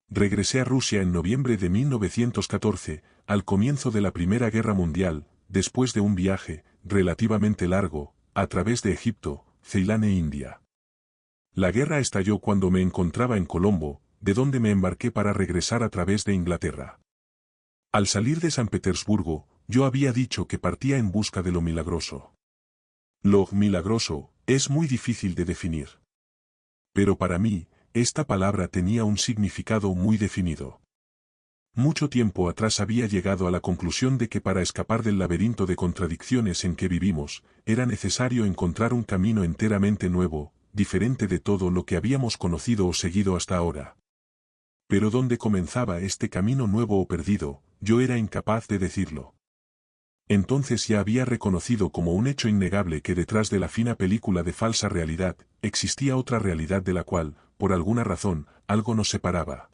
Regresé a Rusia en noviembre de 1914, al comienzo de la Primera Guerra Mundial, después de un viaje, relativamente largo, a través de Egipto, Ceilán e India. La guerra estalló cuando me encontraba en Colombo, de donde me embarqué para regresar a través de Inglaterra. Al salir de San Petersburgo, yo había dicho que partía en busca de lo milagroso. Lo milagroso es muy difícil de definir. Pero para mí, esta palabra tenía un significado muy definido. Mucho tiempo atrás había llegado a la conclusión de que para escapar del laberinto de contradicciones en que vivimos, era necesario encontrar un camino enteramente nuevo, diferente de todo lo que habíamos conocido o seguido hasta ahora. Pero ¿dónde comenzaba este camino nuevo o perdido? Yo era incapaz de decirlo. Entonces ya había reconocido como un hecho innegable que detrás de la fina película de falsa realidad, existía otra realidad de la cual, por alguna razón, algo nos separaba.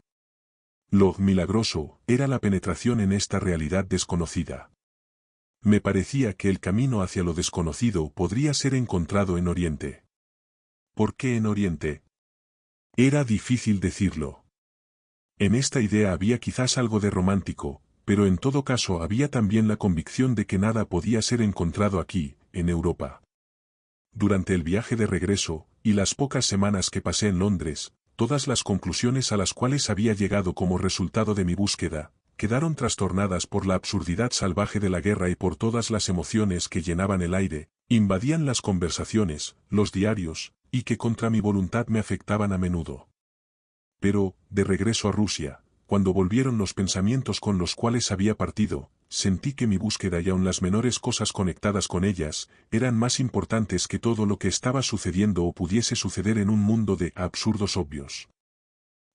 Lo milagroso era la penetración en esta realidad desconocida. Me parecía que el camino hacia lo desconocido podría ser encontrado en Oriente. ¿Por qué en Oriente? Era difícil decirlo. En esta idea había quizás algo de romántico, pero en todo caso había también la convicción de que nada podía ser encontrado aquí, en Europa. Durante el viaje de regreso, y las pocas semanas que pasé en Londres, todas las conclusiones a las cuales había llegado como resultado de mi búsqueda, quedaron trastornadas por la absurdidad salvaje de la guerra y por todas las emociones que llenaban el aire, invadían las conversaciones, los diarios, y que contra mi voluntad me afectaban a menudo. Pero, de regreso a Rusia, cuando volvieron los pensamientos con los cuales había partido, sentí que mi búsqueda y aun las menores cosas conectadas con ellas, eran más importantes que todo lo que estaba sucediendo o pudiese suceder en un mundo de absurdos obvios.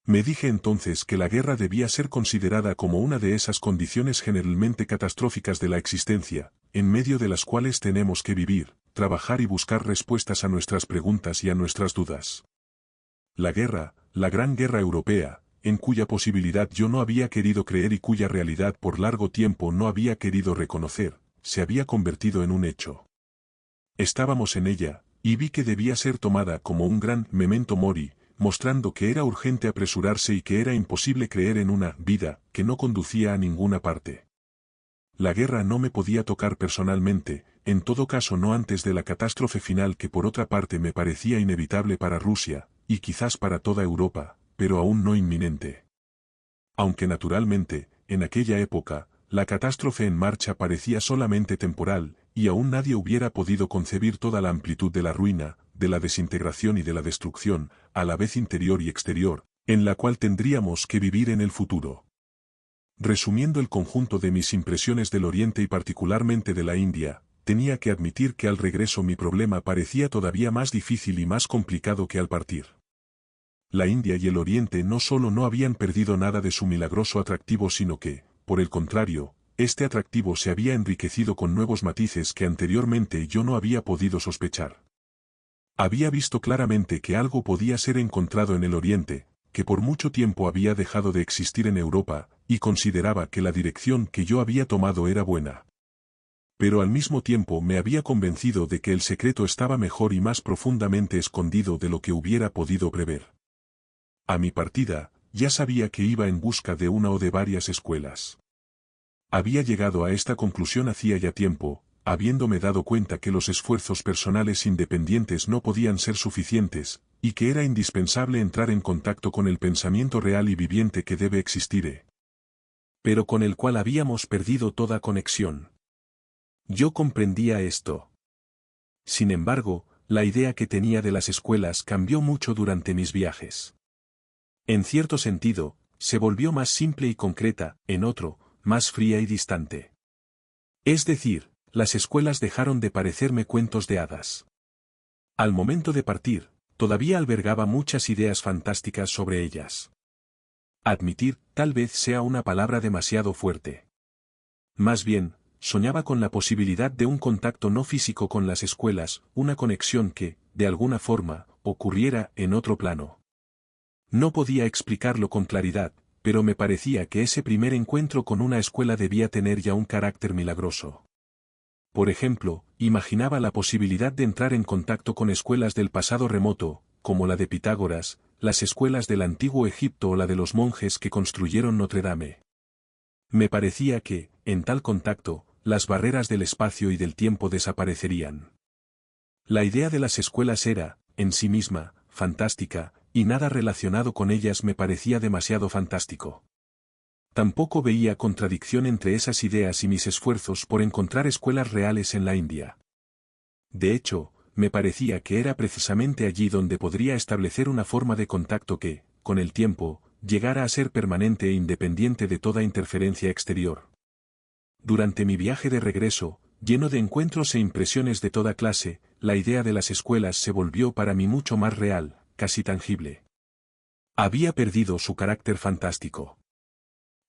Me dije entonces que la guerra debía ser considerada como una de esas condiciones generalmente catastróficas de la existencia, en medio de las cuales tenemos que vivir, trabajar y buscar respuestas a nuestras preguntas y a nuestras dudas. La guerra, la gran guerra europea, en cuya posibilidad yo no había querido creer y cuya realidad por largo tiempo no había querido reconocer, se había convertido en un hecho. Estábamos en ella, y vi que debía ser tomada como un gran memento mori, mostrando que era urgente apresurarse y que era imposible creer en una vida que no conducía a ninguna parte. La guerra no me podía tocar personalmente, en todo caso no antes de la catástrofe final que por otra parte me parecía inevitable para Rusia, y quizás para toda Europa, pero aún no inminente. Aunque naturalmente, en aquella época, la catástrofe en marcha parecía solamente temporal, y aún nadie hubiera podido concebir toda la amplitud de la ruina, de la desintegración y de la destrucción, a la vez interior y exterior, en la cual tendríamos que vivir en el futuro. Resumiendo el conjunto de mis impresiones del Oriente y particularmente de la India, tenía que admitir que al regreso mi problema parecía todavía más difícil y más complicado que al partir. La India y el Oriente no solo no habían perdido nada de su milagroso atractivo sino que, por el contrario, este atractivo se había enriquecido con nuevos matices que anteriormente yo no había podido sospechar. Había visto claramente que algo podía ser encontrado en el Oriente, que por mucho tiempo había dejado de existir en Europa, y consideraba que la dirección que yo había tomado era buena. Pero al mismo tiempo me había convencido de que el secreto estaba mejor y más profundamente escondido de lo que hubiera podido prever. A mi partida, ya sabía que iba en busca de una o de varias escuelas. Había llegado a esta conclusión hacía ya tiempo, habiéndome dado cuenta que los esfuerzos personales independientes no podían ser suficientes, y que era indispensable entrar en contacto con el pensamiento real y viviente que debe existir, pero con el cual habíamos perdido toda conexión. Yo comprendía esto. Sin embargo, la idea que tenía de las escuelas cambió mucho durante mis viajes. En cierto sentido, se volvió más simple y concreta, en otro, más fría y distante. Es decir, las escuelas dejaron de parecerme cuentos de hadas. Al momento de partir, todavía albergaba muchas ideas fantásticas sobre ellas. Admitir, tal vez sea una palabra demasiado fuerte. Más bien, soñaba con la posibilidad de un contacto no físico con las escuelas, una conexión que, de alguna forma, ocurriera en otro plano. No podía explicarlo con claridad, pero me parecía que ese primer encuentro con una escuela debía tener ya un carácter milagroso. Por ejemplo, imaginaba la posibilidad de entrar en contacto con escuelas del pasado remoto, como la de Pitágoras, las escuelas del antiguo Egipto o la de los monjes que construyeron Notre Dame. Me parecía que, en tal contacto, las barreras del espacio y del tiempo desaparecerían. La idea de las escuelas era, en sí misma, fantástica, y nada relacionado con ellas me parecía demasiado fantástico. Tampoco veía contradicción entre esas ideas y mis esfuerzos por encontrar escuelas reales en la India. De hecho, me parecía que era precisamente allí donde podría establecer una forma de contacto que, con el tiempo, llegara a ser permanente e independiente de toda interferencia exterior. Durante mi viaje de regreso, lleno de encuentros e impresiones de toda clase, la idea de las escuelas se volvió para mí mucho más real, casi tangible. Había perdido su carácter fantástico.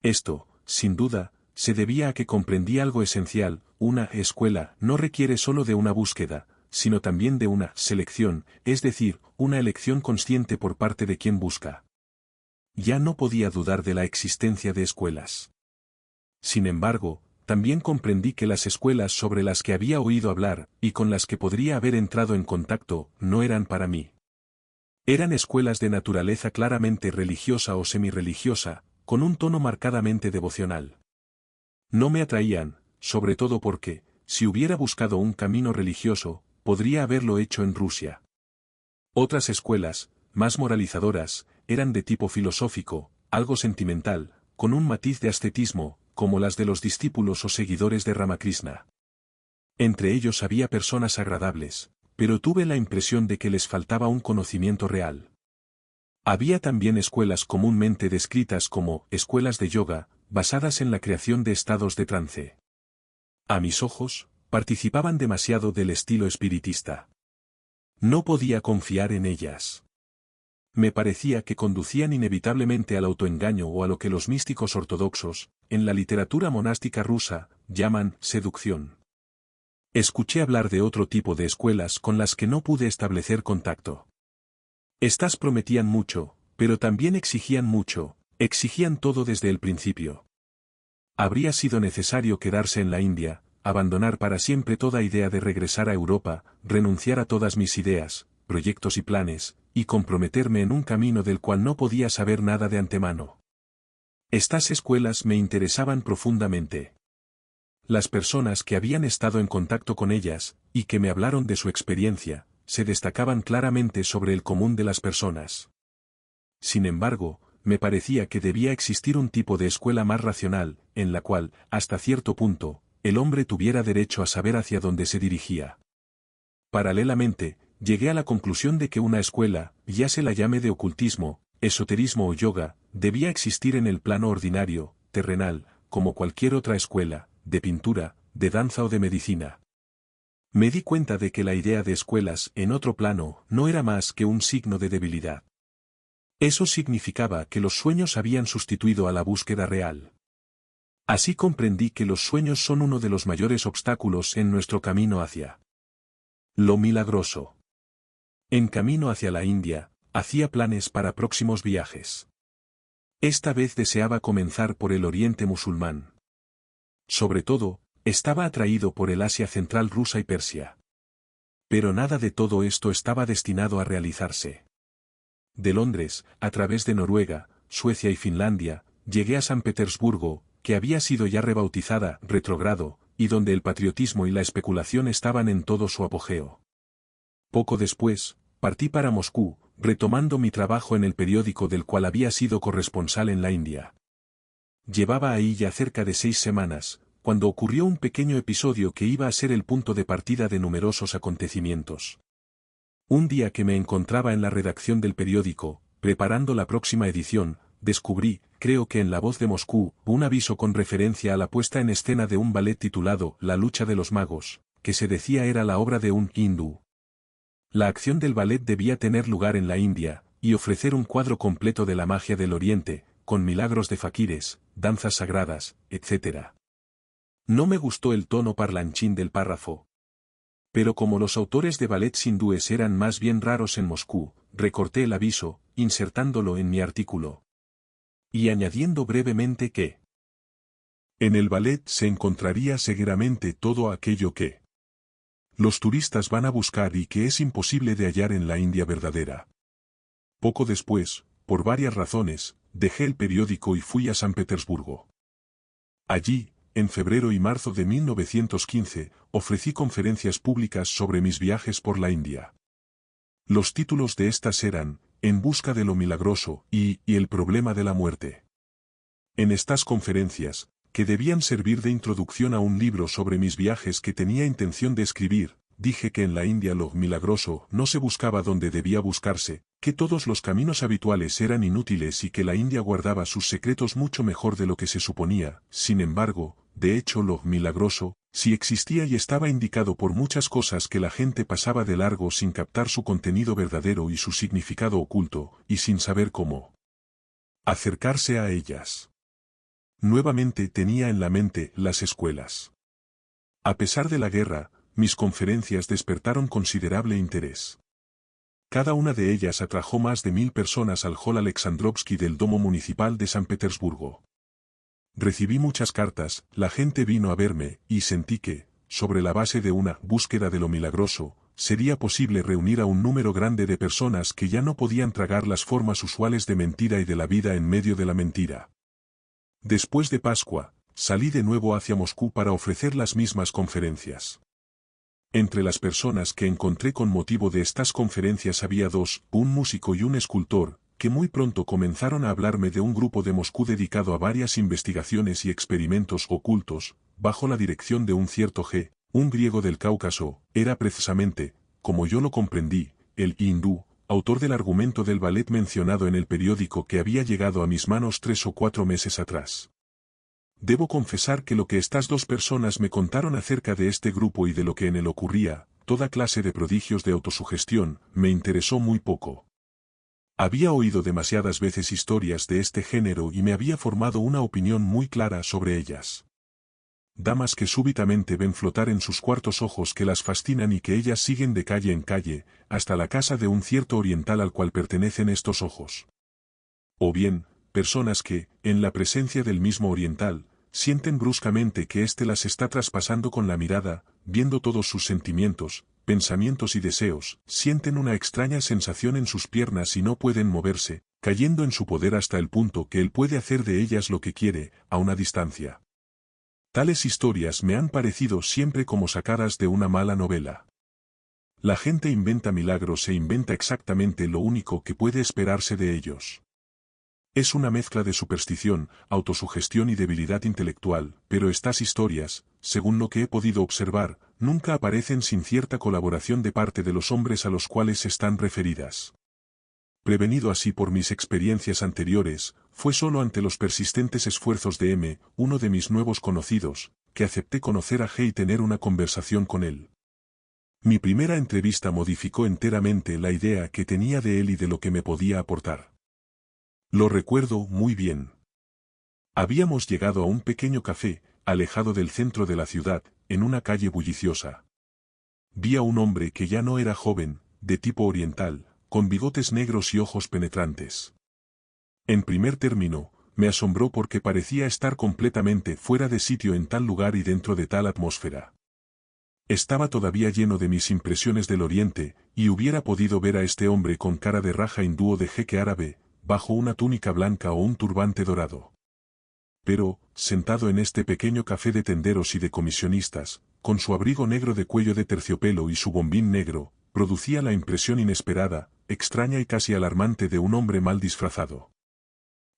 Esto, sin duda, se debía a que comprendí algo esencial: una escuela no requiere solo de una búsqueda, sino también de una selección, es decir, una elección consciente por parte de quien busca. Ya no podía dudar de la existencia de escuelas. Sin embargo, también comprendí que las escuelas sobre las que había oído hablar, y con las que podría haber entrado en contacto, no eran para mí. Eran escuelas de naturaleza claramente religiosa o semirreligiosa, con un tono marcadamente devocional. No me atraían, sobre todo porque, si hubiera buscado un camino religioso, podría haberlo hecho en Rusia. Otras escuelas, más moralizadoras, eran de tipo filosófico, algo sentimental, con un matiz de ascetismo, como las de los discípulos o seguidores de Ramakrishna. Entre ellos había personas agradables, pero tuve la impresión de que les faltaba un conocimiento real. Había también escuelas comúnmente descritas como escuelas de yoga, basadas en la creación de estados de trance. A mis ojos, participaban demasiado del estilo espiritista. No podía confiar en ellas. Me parecía que conducían inevitablemente al autoengaño o a lo que los místicos ortodoxos, en la literatura monástica rusa, llaman seducción. Escuché hablar de otro tipo de escuelas con las que no pude establecer contacto. Estas prometían mucho, pero también exigían mucho, exigían todo desde el principio. Habría sido necesario quedarse en la India, abandonar para siempre toda idea de regresar a Europa, renunciar a todas mis ideas, proyectos y planes, y comprometerme en un camino del cual no podía saber nada de antemano. Estas escuelas me interesaban profundamente. Las personas que habían estado en contacto con ellas, y que me hablaron de su experiencia, se destacaban claramente sobre el común de las personas. Sin embargo, me parecía que debía existir un tipo de escuela más racional, en la cual, hasta cierto punto, el hombre tuviera derecho a saber hacia dónde se dirigía. Paralelamente, llegué a la conclusión de que una escuela, ya se la llame de ocultismo, esoterismo o yoga, debía existir en el plano ordinario, terrenal, como cualquier otra escuela, de pintura, de danza o de medicina. Me di cuenta de que la idea de escuelas en otro plano no era más que un signo de debilidad. Eso significaba que los sueños habían sustituido a la búsqueda real. Así comprendí que los sueños son uno de los mayores obstáculos en nuestro camino hacia lo milagroso. En camino hacia la India, hacía planes para próximos viajes. Esta vez deseaba comenzar por el Oriente musulmán. Sobre todo, estaba atraído por el Asia central rusa y Persia. Pero nada de todo esto estaba destinado a realizarse. De Londres, a través de Noruega, Suecia y Finlandia, llegué a San Petersburgo, que había sido ya rebautizada Retrogrado, y donde el patriotismo y la especulación estaban en todo su apogeo. Poco después, partí para Moscú, retomando mi trabajo en el periódico del cual había sido corresponsal en la India. Llevaba ahí ya cerca de 6 semanas, cuando ocurrió un pequeño episodio que iba a ser el punto de partida de numerosos acontecimientos. Un día que me encontraba en la redacción del periódico, preparando la próxima edición, descubrí, creo que en La Voz de Moscú, un aviso con referencia a la puesta en escena de un ballet titulado La lucha de los magos, que se decía era la obra de un hindú. La acción del ballet debía tener lugar en la India, y ofrecer un cuadro completo de la magia del Oriente, con milagros de faquires, danzas sagradas, etc. No me gustó el tono parlanchín del párrafo. Pero como los autores de ballets hindúes eran más bien raros en Moscú, recorté el aviso, insertándolo en mi artículo. Y añadiendo brevemente que en el ballet se encontraría seguramente todo aquello que los turistas van a buscar y que es imposible de hallar en la India verdadera. Poco después, por varias razones, dejé el periódico y fui a San Petersburgo. Allí, en febrero y marzo de 1915, ofrecí conferencias públicas sobre mis viajes por la India. Los títulos de estas eran, En busca de lo milagroso y El problema de la muerte. En estas conferencias, que debían servir de introducción a un libro sobre mis viajes que tenía intención de escribir, dije que en la India lo milagroso no se buscaba donde debía buscarse, que todos los caminos habituales eran inútiles y que la India guardaba sus secretos mucho mejor de lo que se suponía. Sin embargo, de hecho lo milagroso, sí existía y estaba indicado por muchas cosas que la gente pasaba de largo sin captar su contenido verdadero y su significado oculto, y sin saber cómo acercarse a ellas. Nuevamente tenía en la mente las escuelas. A pesar de la guerra, mis conferencias despertaron considerable interés. Cada una de ellas atrajo más de 1000 personas al Hall Alexandrovsky del Domo Municipal de San Petersburgo. Recibí muchas cartas, la gente vino a verme, y sentí que, sobre la base de una búsqueda de lo milagroso, sería posible reunir a un número grande de personas que ya no podían tragar las formas usuales de mentira y de la vida en medio de la mentira. Después de Pascua, salí de nuevo hacia Moscú para ofrecer las mismas conferencias. Entre las personas que encontré con motivo de estas conferencias había dos, un músico y un escultor, que muy pronto comenzaron a hablarme de un grupo de Moscú dedicado a varias investigaciones y experimentos ocultos, bajo la dirección de un cierto G, un griego del Cáucaso. Era precisamente, como yo lo comprendí, el hindú, autor del argumento del ballet mencionado en el periódico que había llegado a mis manos 3 o 4 meses atrás. Debo confesar que lo que estas dos personas me contaron acerca de este grupo y de lo que en él ocurría, toda clase de prodigios de autosugestión, me interesó muy poco. Había oído demasiadas veces historias de este género y me había formado una opinión muy clara sobre ellas. Damas que súbitamente ven flotar en sus cuartos ojos que las fascinan y que ellas siguen de calle en calle, hasta la casa de un cierto oriental al cual pertenecen estos ojos. O bien, personas que, en la presencia del mismo oriental, sienten bruscamente que éste las está traspasando con la mirada, viendo todos sus sentimientos, pensamientos y deseos, sienten una extraña sensación en sus piernas y no pueden moverse, cayendo en su poder hasta el punto que él puede hacer de ellas lo que quiere, a una distancia. Tales historias me han parecido siempre como sacadas de una mala novela. La gente inventa milagros e inventa exactamente lo único que puede esperarse de ellos. Es una mezcla de superstición, autosugestión y debilidad intelectual, pero estas historias, según lo que he podido observar, nunca aparecen sin cierta colaboración de parte de los hombres a los cuales están referidas. Prevenido así por mis experiencias anteriores, fue solo ante los persistentes esfuerzos de M, uno de mis nuevos conocidos, que acepté conocer a G y tener una conversación con él. Mi primera entrevista modificó enteramente la idea que tenía de él y de lo que me podía aportar. Lo recuerdo muy bien. Habíamos llegado a un pequeño café, alejado del centro de la ciudad, en una calle bulliciosa. Vi a un hombre que ya no era joven, de tipo oriental, con bigotes negros y ojos penetrantes. En primer término, me asombró porque parecía estar completamente fuera de sitio en tal lugar y dentro de tal atmósfera. Estaba todavía lleno de mis impresiones del Oriente, y hubiera podido ver a este hombre con cara de raja hindú o de jeque árabe, bajo una túnica blanca o un turbante dorado. Pero, sentado en este pequeño café de tenderos y de comisionistas, con su abrigo negro de cuello de terciopelo y su bombín negro, producía la impresión inesperada, extraña y casi alarmante de un hombre mal disfrazado.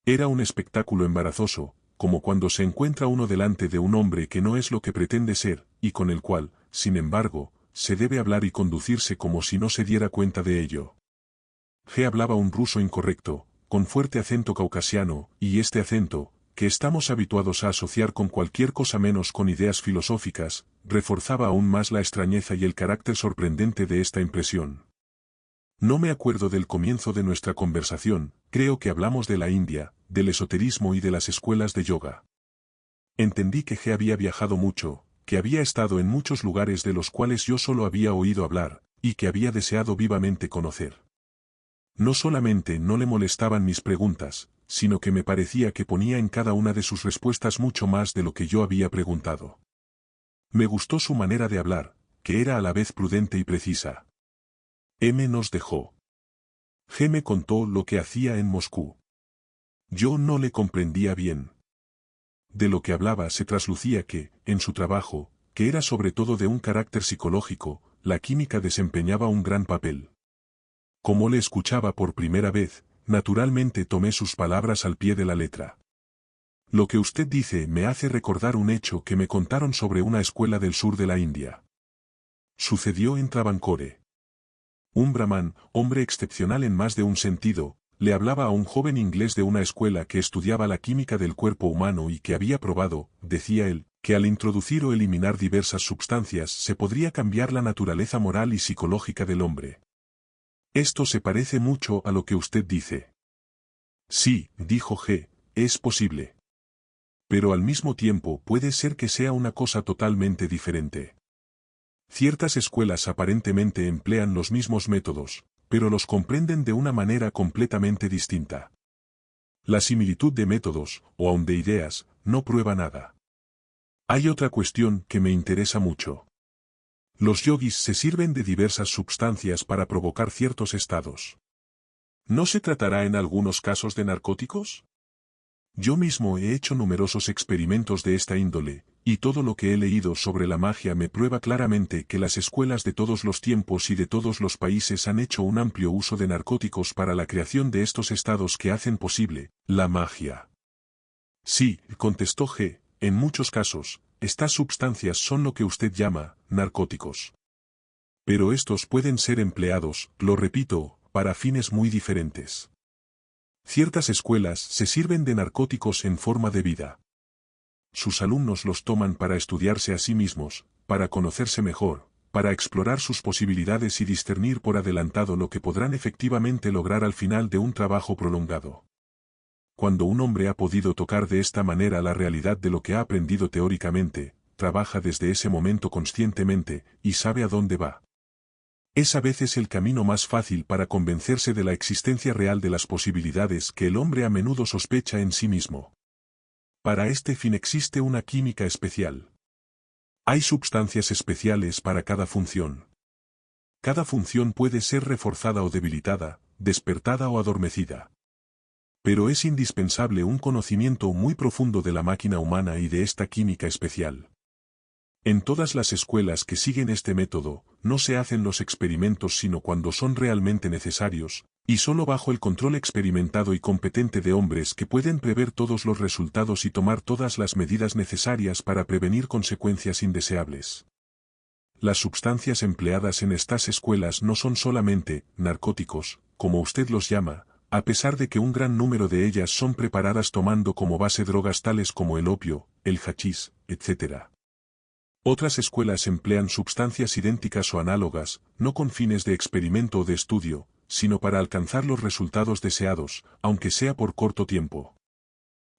Era un espectáculo embarazoso, como cuando se encuentra uno delante de un hombre que no es lo que pretende ser, y con el cual, sin embargo, se debe hablar y conducirse como si no se diera cuenta de ello. G hablaba un ruso incorrecto, con fuerte acento caucasiano, y este acento, que estamos habituados a asociar con cualquier cosa menos con ideas filosóficas, reforzaba aún más la extrañeza y el carácter sorprendente de esta impresión. No me acuerdo del comienzo de nuestra conversación, creo que hablamos de la India, del esoterismo y de las escuelas de yoga. Entendí que G había viajado mucho, que había estado en muchos lugares de los cuales yo solo había oído hablar, y que había deseado vivamente conocer. No solamente no le molestaban mis preguntas, sino que me parecía que ponía en cada una de sus respuestas mucho más de lo que yo había preguntado. Me gustó su manera de hablar, que era a la vez prudente y precisa. M nos dejó. G me contó lo que hacía en Moscú. Yo no le comprendía bien. De lo que hablaba se traslucía que, en su trabajo, que era sobre todo de un carácter psicológico, la química desempeñaba un gran papel. Como le escuchaba por primera vez, naturalmente tomé sus palabras al pie de la letra. Lo que usted dice me hace recordar un hecho que me contaron sobre una escuela del sur de la India. Sucedió en Travancore. Un brahman, hombre excepcional en más de un sentido, le hablaba a un joven inglés de una escuela que estudiaba la química del cuerpo humano y que había probado, decía él, que al introducir o eliminar diversas sustancias se podría cambiar la naturaleza moral y psicológica del hombre. Esto se parece mucho a lo que usted dice. Sí, dijo G, es posible. Pero al mismo tiempo puede ser que sea una cosa totalmente diferente. Ciertas escuelas aparentemente emplean los mismos métodos, pero los comprenden de una manera completamente distinta. La similitud de métodos, o aun de ideas, no prueba nada. Hay otra cuestión que me interesa mucho. Los yogis se sirven de diversas sustancias para provocar ciertos estados. ¿No se tratará en algunos casos de narcóticos? Yo mismo he hecho numerosos experimentos de esta índole, y todo lo que he leído sobre la magia me prueba claramente que las escuelas de todos los tiempos y de todos los países han hecho un amplio uso de narcóticos para la creación de estos estados que hacen posible la magia. Sí, contestó G, en muchos casos, estas sustancias son lo que usted llama narcóticos. Pero estos pueden ser empleados, lo repito, para fines muy diferentes. Ciertas escuelas se sirven de narcóticos en forma de vida. Sus alumnos los toman para estudiarse a sí mismos, para conocerse mejor, para explorar sus posibilidades y discernir por adelantado lo que podrán efectivamente lograr al final de un trabajo prolongado. Cuando un hombre ha podido tocar de esta manera la realidad de lo que ha aprendido teóricamente, trabaja desde ese momento conscientemente, y sabe a dónde va. Es a veces el camino más fácil para convencerse de la existencia real de las posibilidades que el hombre a menudo sospecha en sí mismo. Para este fin existe una química especial. Hay sustancias especiales para cada función. Cada función puede ser reforzada o debilitada, despertada o adormecida. Pero es indispensable un conocimiento muy profundo de la máquina humana y de esta química especial. En todas las escuelas que siguen este método, no se hacen los experimentos sino cuando son realmente necesarios, y solo bajo el control experimentado y competente de hombres que pueden prever todos los resultados y tomar todas las medidas necesarias para prevenir consecuencias indeseables. Las sustancias empleadas en estas escuelas no son solamente narcóticos, como usted los llama, a pesar de que un gran número de ellas son preparadas tomando como base drogas tales como el opio, el hachís, etc. Otras escuelas emplean sustancias idénticas o análogas, no con fines de experimento o de estudio, sino para alcanzar los resultados deseados, aunque sea por corto tiempo.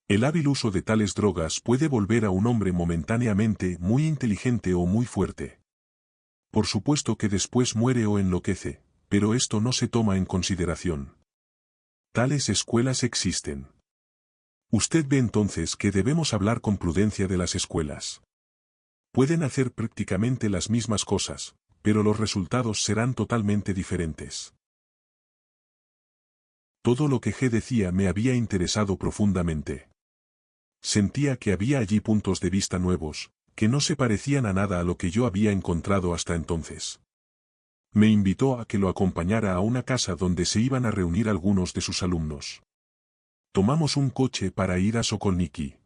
El hábil uso de tales drogas puede volver a un hombre momentáneamente muy inteligente o muy fuerte. Por supuesto que después muere o enloquece, pero esto no se toma en consideración. Tales escuelas existen. Usted ve entonces que debemos hablar con prudencia de las escuelas. Pueden hacer prácticamente las mismas cosas, pero los resultados serán totalmente diferentes. Todo lo que G decía me había interesado profundamente. Sentía que había allí puntos de vista nuevos, que no se parecían a nada a lo que yo había encontrado hasta entonces. Me invitó a que lo acompañara a una casa donde se iban a reunir algunos de sus alumnos. Tomamos un coche para ir a Sokolniki.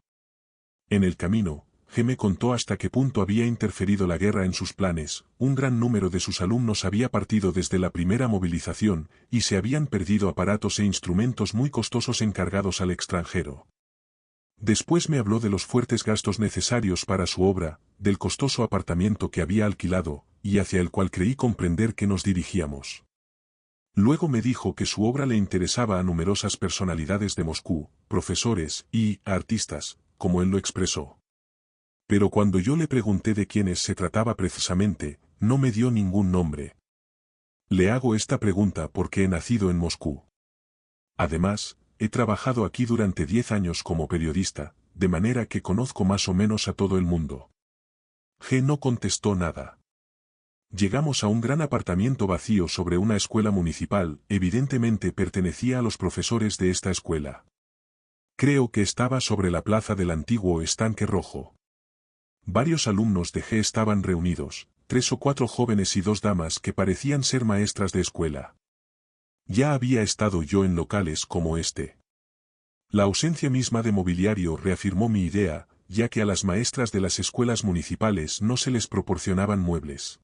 En el camino, G me contó hasta qué punto había interferido la guerra en sus planes. Un gran número de sus alumnos había partido desde la primera movilización, y se habían perdido aparatos e instrumentos muy costosos encargados al extranjero. Después me habló de los fuertes gastos necesarios para su obra, del costoso apartamento que había alquilado, y hacia el cual creí comprender que nos dirigíamos. Luego me dijo que su obra le interesaba a numerosas personalidades de Moscú, profesores y artistas, como él lo expresó. Pero cuando yo le pregunté de quiénes se trataba precisamente, no me dio ningún nombre. Le hago esta pregunta porque he nacido en Moscú. Además, he trabajado aquí durante 10 años como periodista, de manera que conozco más o menos a todo el mundo. G no contestó nada. Llegamos a un gran apartamento vacío sobre una escuela municipal, evidentemente pertenecía a los profesores de esta escuela. Creo que estaba sobre la plaza del antiguo estanque rojo. Varios alumnos de G estaban reunidos, 3 o 4 jóvenes y 2 damas que parecían ser maestras de escuela. Ya había estado yo en locales como este. La ausencia misma de mobiliario reafirmó mi idea, ya que a las maestras de las escuelas municipales no se les proporcionaban muebles.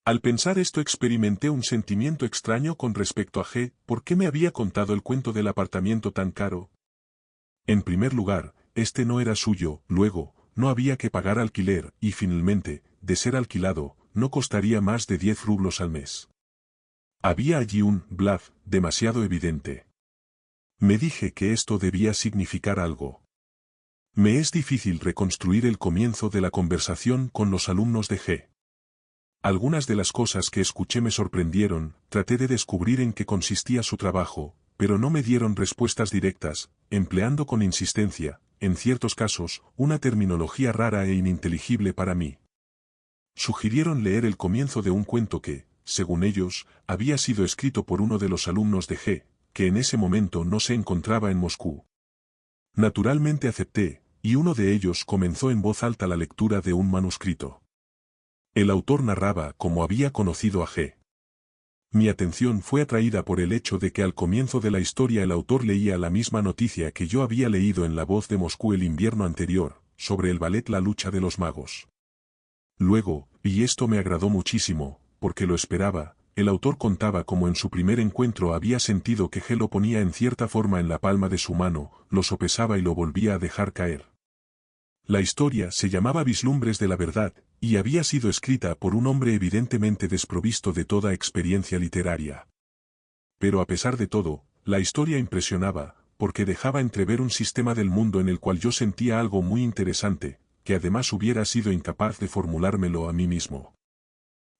Al pensar esto experimenté un sentimiento extraño con respecto a G. ¿Por qué me había contado el cuento del apartamento tan caro? En primer lugar, este no era suyo, luego, no había que pagar alquiler, y finalmente, de ser alquilado, no costaría más de 10 rublos al mes. Había allí un bluff demasiado evidente. Me dije que esto debía significar algo. Me es difícil reconstruir el comienzo de la conversación con los alumnos de G. Algunas de las cosas que escuché me sorprendieron, traté de descubrir en qué consistía su trabajo, pero no me dieron respuestas directas, empleando con insistencia, en ciertos casos, una terminología rara e ininteligible para mí. Sugirieron leer el comienzo de un cuento que, según ellos, había sido escrito por uno de los alumnos de G, que en ese momento no se encontraba en Moscú. Naturalmente acepté, y uno de ellos comenzó en voz alta la lectura de un manuscrito. El autor narraba cómo había conocido a G. Mi atención fue atraída por el hecho de que al comienzo de la historia el autor leía la misma noticia que yo había leído en La Voz de Moscú el invierno anterior, sobre el ballet La lucha de los magos. Luego, y esto me agradó muchísimo, porque lo esperaba, el autor contaba cómo en su primer encuentro había sentido que G lo ponía en cierta forma en la palma de su mano, lo sopesaba y lo volvía a dejar caer. La historia se llamaba Vislumbres de la verdad, y había sido escrita por un hombre evidentemente desprovisto de toda experiencia literaria. Pero a pesar de todo, la historia impresionaba, porque dejaba entrever un sistema del mundo en el cual yo sentía algo muy interesante, que además hubiera sido incapaz de formulármelo a mí mismo.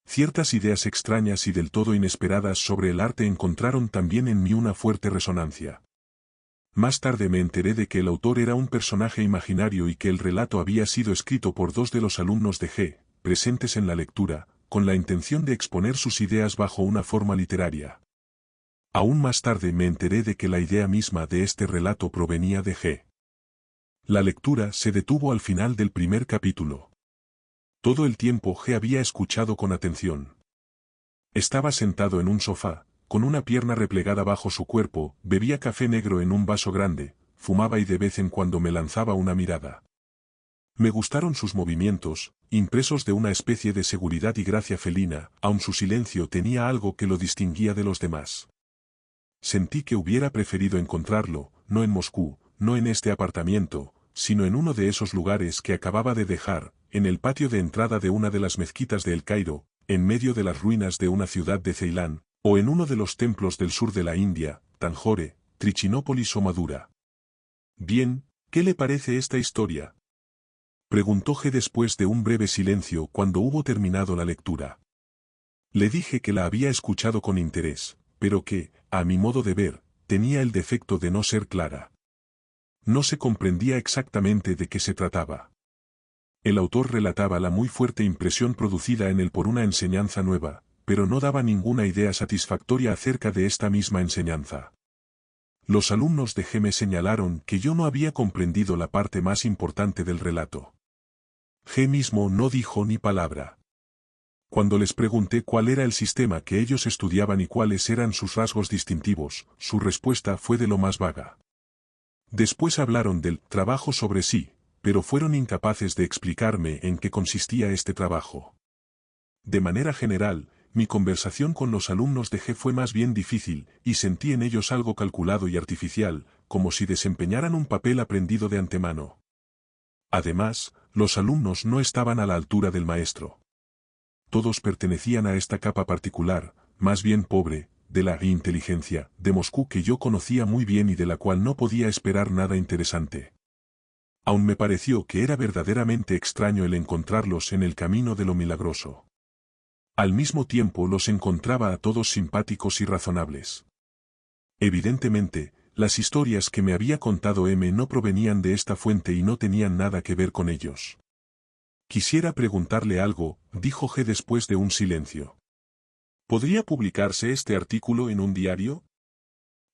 Ciertas ideas extrañas y del todo inesperadas sobre el arte encontraron también en mí una fuerte resonancia. Más tarde me enteré de que el autor era un personaje imaginario y que el relato había sido escrito por 2 de los alumnos de G, presentes en la lectura, con la intención de exponer sus ideas bajo una forma literaria. Aún más tarde me enteré de que la idea misma de este relato provenía de G. La lectura se detuvo al final del primer capítulo. Todo el tiempo G había escuchado con atención. Estaba sentado en un sofá, con una pierna replegada bajo su cuerpo, bebía café negro en un vaso grande, fumaba y de vez en cuando me lanzaba una mirada. Me gustaron sus movimientos, impresos de una especie de seguridad y gracia felina, aun su silencio tenía algo que lo distinguía de los demás. Sentí que hubiera preferido encontrarlo, no en Moscú, no en este apartamento, sino en uno de esos lugares que acababa de dejar, en el patio de entrada de una de las mezquitas de El Cairo, en medio de las ruinas de una ciudad de Ceilán, o en uno de los templos del sur de la India, Tanjore, Trichinópolis o Madura. Bien, ¿qué le parece esta historia? Preguntó G después de un breve silencio cuando hubo terminado la lectura. Le dije que la había escuchado con interés, pero que, a mi modo de ver, tenía el defecto de no ser clara. No se comprendía exactamente de qué se trataba. El autor relataba la muy fuerte impresión producida en él por una enseñanza nueva, pero no daba ninguna idea satisfactoria acerca de esta misma enseñanza. Los alumnos de G me señalaron que yo no había comprendido la parte más importante del relato. G mismo no dijo ni palabra. Cuando les pregunté cuál era el sistema que ellos estudiaban y cuáles eran sus rasgos distintivos, su respuesta fue de lo más vaga. Después hablaron del trabajo sobre sí, pero fueron incapaces de explicarme en qué consistía este trabajo. De manera general, mi conversación con los alumnos de G fue más bien difícil, y sentí en ellos algo calculado y artificial, como si desempeñaran un papel aprendido de antemano. Además, los alumnos no estaban a la altura del maestro. Todos pertenecían a esta capa particular, más bien pobre, de la inteligencia de Moscú que yo conocía muy bien y de la cual no podía esperar nada interesante. Aún me pareció que era verdaderamente extraño el encontrarlos en el camino de lo milagroso. Al mismo tiempo los encontraba a todos simpáticos y razonables. Evidentemente, las historias que me había contado M no provenían de esta fuente y no tenían nada que ver con ellos. Quisiera preguntarle algo, dijo G después de un silencio. ¿Podría publicarse este artículo en un diario?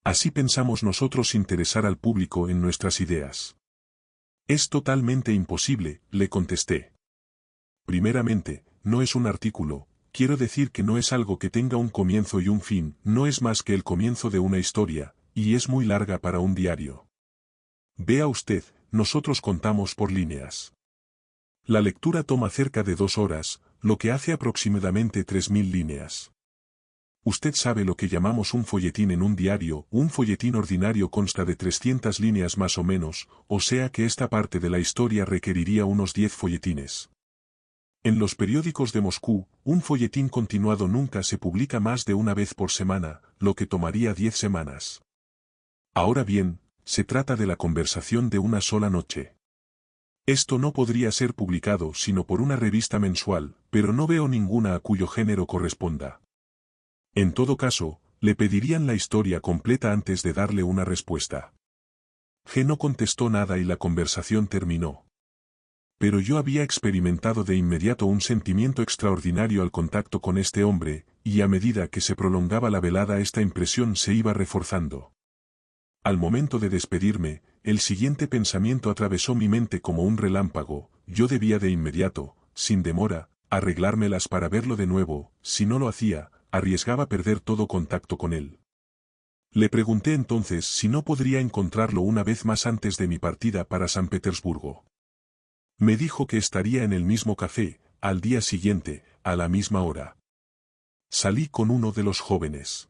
Así pensamos nosotros interesar al público en nuestras ideas. Es totalmente imposible, le contesté. Primeramente, no es un artículo, quiero decir que no es algo que tenga un comienzo y un fin, no es más que el comienzo de una historia, y es muy larga para un diario. Vea usted, nosotros contamos por líneas. La lectura toma cerca de 2 horas, lo que hace aproximadamente 3000 líneas. Usted sabe lo que llamamos un folletín en un diario, un folletín ordinario consta de 300 líneas más o menos, o sea que esta parte de la historia requeriría unos 10 folletines. En los periódicos de Moscú, un folletín continuado nunca se publica más de una vez por semana, lo que tomaría 10 semanas. Ahora bien, se trata de la conversación de una sola noche. Esto no podría ser publicado sino por una revista mensual, pero no veo ninguna a cuyo género corresponda. En todo caso, le pedirían la historia completa antes de darle una respuesta. G no contestó nada y la conversación terminó. Pero yo había experimentado de inmediato un sentimiento extraordinario al contacto con este hombre, y a medida que se prolongaba la velada esta impresión se iba reforzando. Al momento de despedirme, el siguiente pensamiento atravesó mi mente como un relámpago: yo debía de inmediato, sin demora, arreglármelas para verlo de nuevo, si no lo hacía, arriesgaba perder todo contacto con él. Le pregunté entonces si no podría encontrarlo una vez más antes de mi partida para San Petersburgo. Me dijo que estaría en el mismo café, al día siguiente, a la misma hora. Salí con uno de los jóvenes.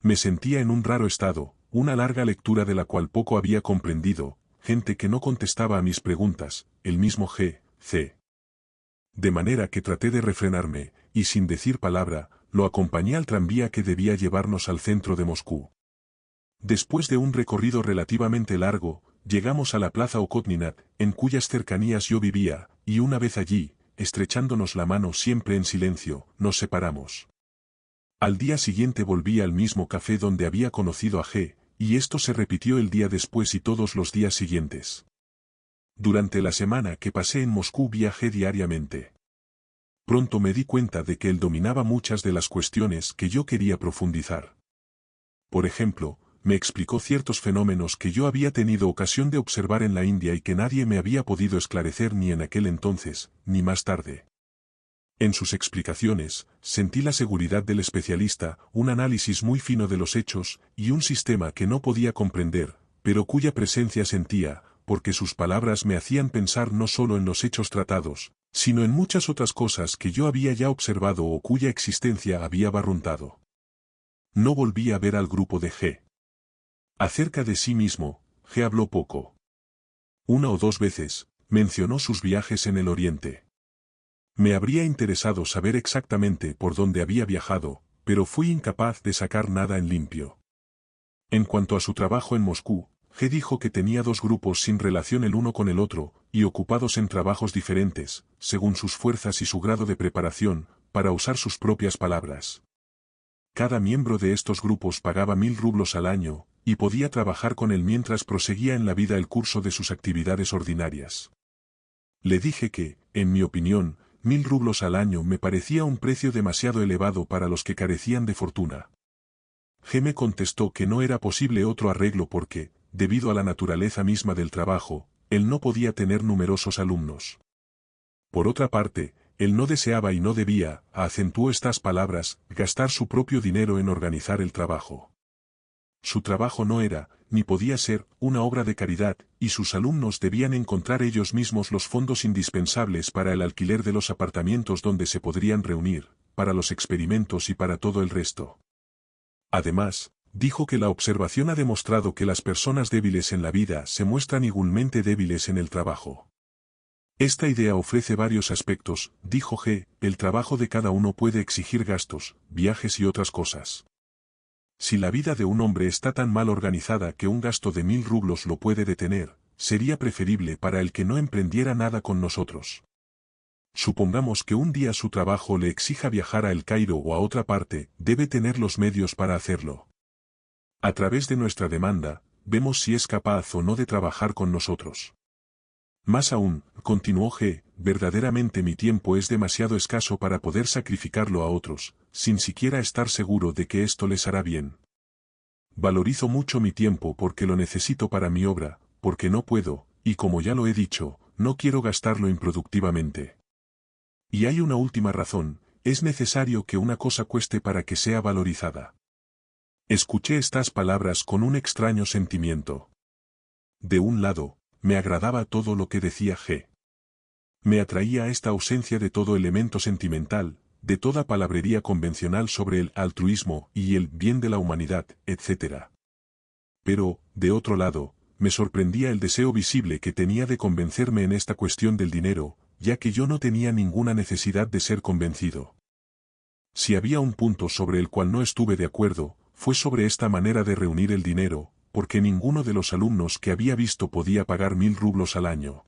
Me sentía en un raro estado, una larga lectura de la cual poco había comprendido, gente que no contestaba a mis preguntas, el mismo G.C. De manera que traté de refrenarme, y sin decir palabra, lo acompañé al tranvía que debía llevarnos al centro de Moscú. Después de un recorrido relativamente largo, llegamos a la plaza Okhotnina, en cuyas cercanías yo vivía, y una vez allí, estrechándonos la mano siempre en silencio, nos separamos. Al día siguiente volví al mismo café donde había conocido a G, y esto se repitió el día después y todos los días siguientes. Durante la semana que pasé en Moscú viajé diariamente. Pronto me di cuenta de que él dominaba muchas de las cuestiones que yo quería profundizar. Por ejemplo, me explicó ciertos fenómenos que yo había tenido ocasión de observar en la India y que nadie me había podido esclarecer ni en aquel entonces, ni más tarde. En sus explicaciones, sentí la seguridad del especialista, un análisis muy fino de los hechos, y un sistema que no podía comprender, pero cuya presencia sentía, porque sus palabras me hacían pensar no solo en los hechos tratados, sino en muchas otras cosas que yo había ya observado o cuya existencia había barruntado. No volví a ver al grupo de G. Acerca de sí mismo, G habló poco. 1 o 2 veces, mencionó sus viajes en el Oriente. Me habría interesado saber exactamente por dónde había viajado, pero fui incapaz de sacar nada en limpio. En cuanto a su trabajo en Moscú, G dijo que tenía 2 grupos sin relación el uno con el otro, y ocupados en trabajos diferentes, según sus fuerzas y su grado de preparación, para usar sus propias palabras. Cada miembro de estos grupos pagaba 1000 rublos al año, y podía trabajar con él mientras proseguía en la vida el curso de sus actividades ordinarias. Le dije que, en mi opinión, 1000 rublos al año me parecía un precio demasiado elevado para los que carecían de fortuna. G me contestó que no era posible otro arreglo porque, debido a la naturaleza misma del trabajo, él no podía tener numerosos alumnos. Por otra parte, él no deseaba y no debía, acentuó estas palabras, gastar su propio dinero en organizar el trabajo. Su trabajo no era, ni podía ser, una obra de caridad, y sus alumnos debían encontrar ellos mismos los fondos indispensables para el alquiler de los apartamentos donde se podrían reunir, para los experimentos y para todo el resto. Además, dijo que la observación ha demostrado que las personas débiles en la vida se muestran igualmente débiles en el trabajo. Esta idea ofrece varios aspectos, dijo G, el trabajo de cada uno puede exigir gastos, viajes y otras cosas. Si la vida de un hombre está tan mal organizada que un gasto de 1000 rublos lo puede detener, sería preferible para el que no emprendiera nada con nosotros. Supongamos que un día su trabajo le exija viajar a El Cairo o a otra parte, debe tener los medios para hacerlo. A través de nuestra demanda, vemos si es capaz o no de trabajar con nosotros. Más aún, continuó G, verdaderamente mi tiempo es demasiado escaso para poder sacrificarlo a otros, sin siquiera estar seguro de que esto les hará bien. Valorizo mucho mi tiempo porque lo necesito para mi obra, porque no puedo, y como ya lo he dicho, no quiero gastarlo improductivamente. Y hay una última razón, es necesario que una cosa cueste para que sea valorizada. Escuché estas palabras con un extraño sentimiento. De un lado, me agradaba todo lo que decía G. Me atraía esta ausencia de todo elemento sentimental, de toda palabrería convencional sobre el altruismo y el bien de la humanidad, etc. Pero, de otro lado, me sorprendía el deseo visible que tenía de convencerme en esta cuestión del dinero, ya que yo no tenía ninguna necesidad de ser convencido. Si había un punto sobre el cual no estuve de acuerdo, fue sobre esta manera de reunir el dinero, porque ninguno de los alumnos que había visto podía pagar 1000 rublos al año.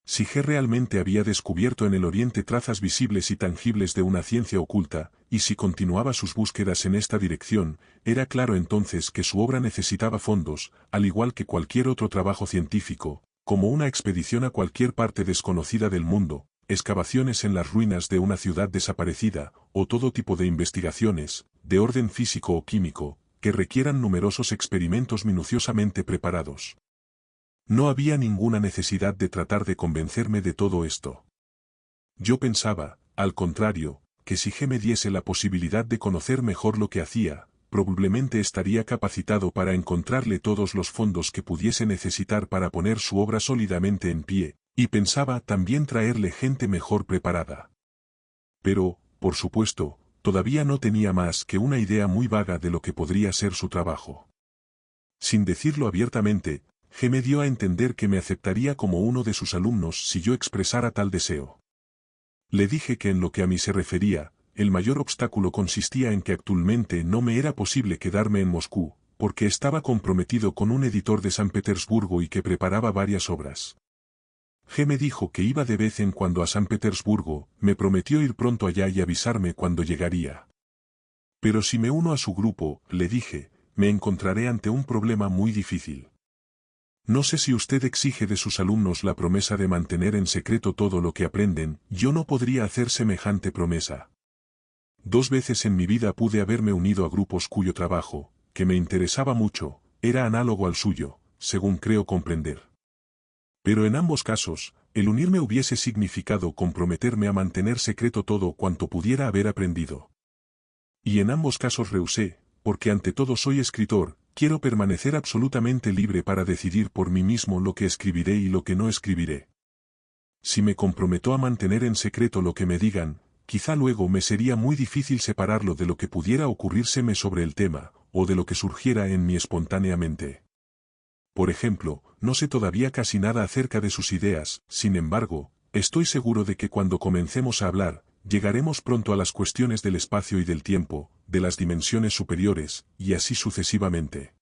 Si G realmente había descubierto en el Oriente trazas visibles y tangibles de una ciencia oculta, y si continuaba sus búsquedas en esta dirección, era claro entonces que su obra necesitaba fondos, al igual que cualquier otro trabajo científico, como una expedición a cualquier parte desconocida del mundo, excavaciones en las ruinas de una ciudad desaparecida, o todo tipo de investigaciones, de orden físico o químico, que requieran numerosos experimentos minuciosamente preparados. No había ninguna necesidad de tratar de convencerme de todo esto. Yo pensaba, al contrario, que si G me diese la posibilidad de conocer mejor lo que hacía, probablemente estaría capacitado para encontrarle todos los fondos que pudiese necesitar para poner su obra sólidamente en pie, y pensaba también traerle gente mejor preparada. Pero, por supuesto, todavía no tenía más que una idea muy vaga de lo que podría ser su trabajo. Sin decirlo abiertamente, G me dio a entender que me aceptaría como uno de sus alumnos si yo expresara tal deseo. Le dije que en lo que a mí se refería, el mayor obstáculo consistía en que actualmente no me era posible quedarme en Moscú, porque estaba comprometido con un editor de San Petersburgo y que preparaba varias obras. G me dijo que iba de vez en cuando a San Petersburgo, me prometió ir pronto allá y avisarme cuando llegaría. Pero si me uno a su grupo, le dije, me encontraré ante un problema muy difícil. No sé si usted exige de sus alumnos la promesa de mantener en secreto todo lo que aprenden, yo no podría hacer semejante promesa. 2 veces en mi vida pude haberme unido a grupos cuyo trabajo, que me interesaba mucho, era análogo al suyo, según creo comprender. Pero en ambos casos, el unirme hubiese significado comprometerme a mantener secreto todo cuanto pudiera haber aprendido. Y en ambos casos rehusé, porque ante todo soy escritor, quiero permanecer absolutamente libre para decidir por mí mismo lo que escribiré y lo que no escribiré. Si me comprometo a mantener en secreto lo que me digan, quizá luego me sería muy difícil separarlo de lo que pudiera ocurrírseme sobre el tema, o de lo que surgiera en mí espontáneamente. Por ejemplo, no sé todavía casi nada acerca de sus ideas, sin embargo, estoy seguro de que cuando comencemos a hablar, llegaremos pronto a las cuestiones del espacio y del tiempo, de las dimensiones superiores, y así sucesivamente.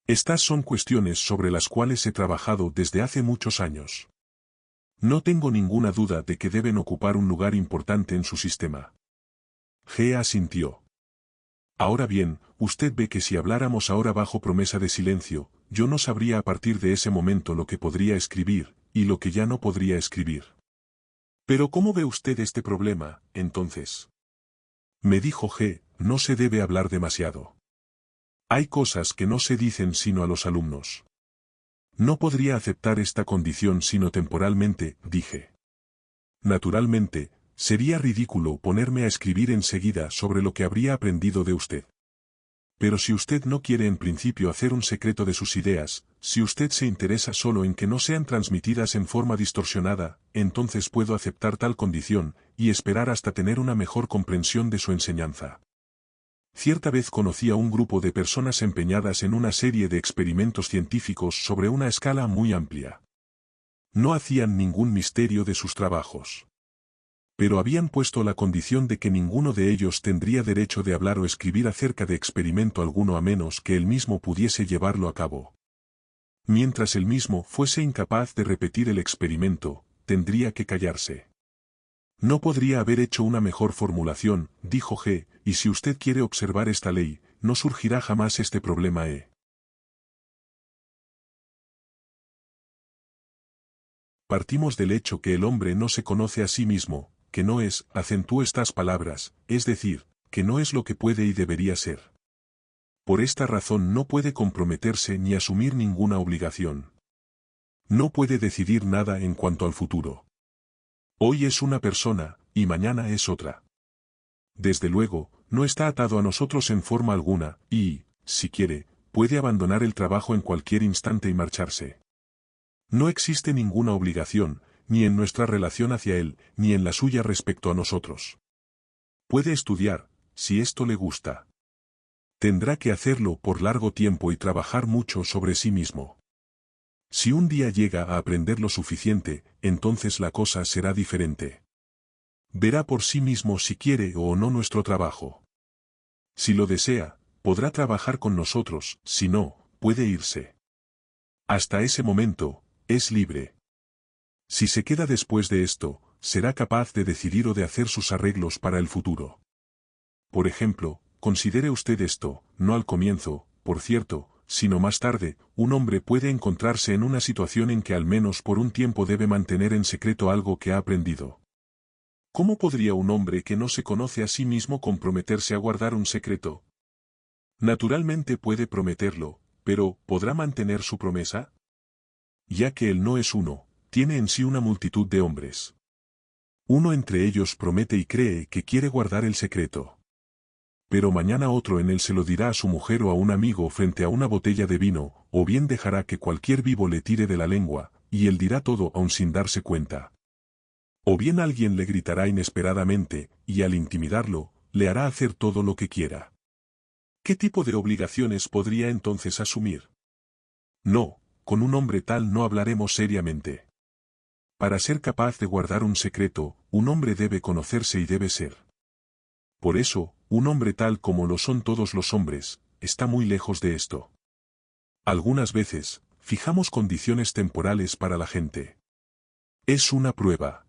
Estas son cuestiones sobre las cuales he trabajado desde hace muchos años. No tengo ninguna duda de que deben ocupar un lugar importante en su sistema. G asintió. Ahora bien, usted ve que si habláramos ahora bajo promesa de silencio, yo no sabría a partir de ese momento lo que podría escribir, y lo que ya no podría escribir. Pero ¿cómo ve usted este problema, entonces? Me dijo G, no se debe hablar demasiado. Hay cosas que no se dicen sino a los alumnos. No podría aceptar esta condición sino temporalmente, dije. Naturalmente, sería ridículo ponerme a escribir enseguida sobre lo que habría aprendido de usted. Pero si usted no quiere en principio hacer un secreto de sus ideas, si usted se interesa solo en que no sean transmitidas en forma distorsionada, entonces puedo aceptar tal condición, y esperar hasta tener una mejor comprensión de su enseñanza. Cierta vez conocí a un grupo de personas empeñadas en una serie de experimentos científicos sobre una escala muy amplia. No hacían ningún misterio de sus trabajos. Pero habían puesto la condición de que ninguno de ellos tendría derecho de hablar o escribir acerca de experimento alguno a menos que él mismo pudiese llevarlo a cabo. Mientras él mismo fuese incapaz de repetir el experimento, tendría que callarse. No podría haber hecho una mejor formulación, dijo G, y si usted quiere observar esta ley, no surgirá jamás este problema. Partimos del hecho que el hombre no se conoce a sí mismo, que no es, acentúo estas palabras, es decir, que no es lo que puede y debería ser. Por esta razón no puede comprometerse ni asumir ninguna obligación. No puede decidir nada en cuanto al futuro. Hoy es una persona, y mañana es otra. Desde luego, no está atado a nosotros en forma alguna, y, si quiere, puede abandonar el trabajo en cualquier instante y marcharse. No existe ninguna obligación, ni en nuestra relación hacia él, ni en la suya respecto a nosotros. Puede estudiar, si esto le gusta. Tendrá que hacerlo por largo tiempo y trabajar mucho sobre sí mismo. Si un día llega a aprender lo suficiente, entonces la cosa será diferente. Verá por sí mismo si quiere o no nuestro trabajo. Si lo desea, podrá trabajar con nosotros, si no, puede irse. Hasta ese momento, es libre. Si se queda después de esto, será capaz de decidir o de hacer sus arreglos para el futuro. Por ejemplo, considere usted esto, no al comienzo, por cierto, sino más tarde, un hombre puede encontrarse en una situación en que al menos por un tiempo debe mantener en secreto algo que ha aprendido. ¿Cómo podría un hombre que no se conoce a sí mismo comprometerse a guardar un secreto? Naturalmente puede prometerlo, pero ¿podrá mantener su promesa? Ya que él no es uno, tiene en sí una multitud de hombres. Uno entre ellos promete y cree que quiere guardar el secreto. Pero mañana otro en él se lo dirá a su mujer o a un amigo frente a una botella de vino, o bien dejará que cualquier vivo le tire de la lengua, y él dirá todo aun sin darse cuenta. O bien alguien le gritará inesperadamente, y al intimidarlo, le hará hacer todo lo que quiera. ¿Qué tipo de obligaciones podría entonces asumir? No, con un hombre tal no hablaremos seriamente. Para ser capaz de guardar un secreto, un hombre debe conocerse y debe ser. Por eso, un hombre tal como lo son todos los hombres, está muy lejos de esto. Algunas veces, fijamos condiciones temporales para la gente. Es una prueba.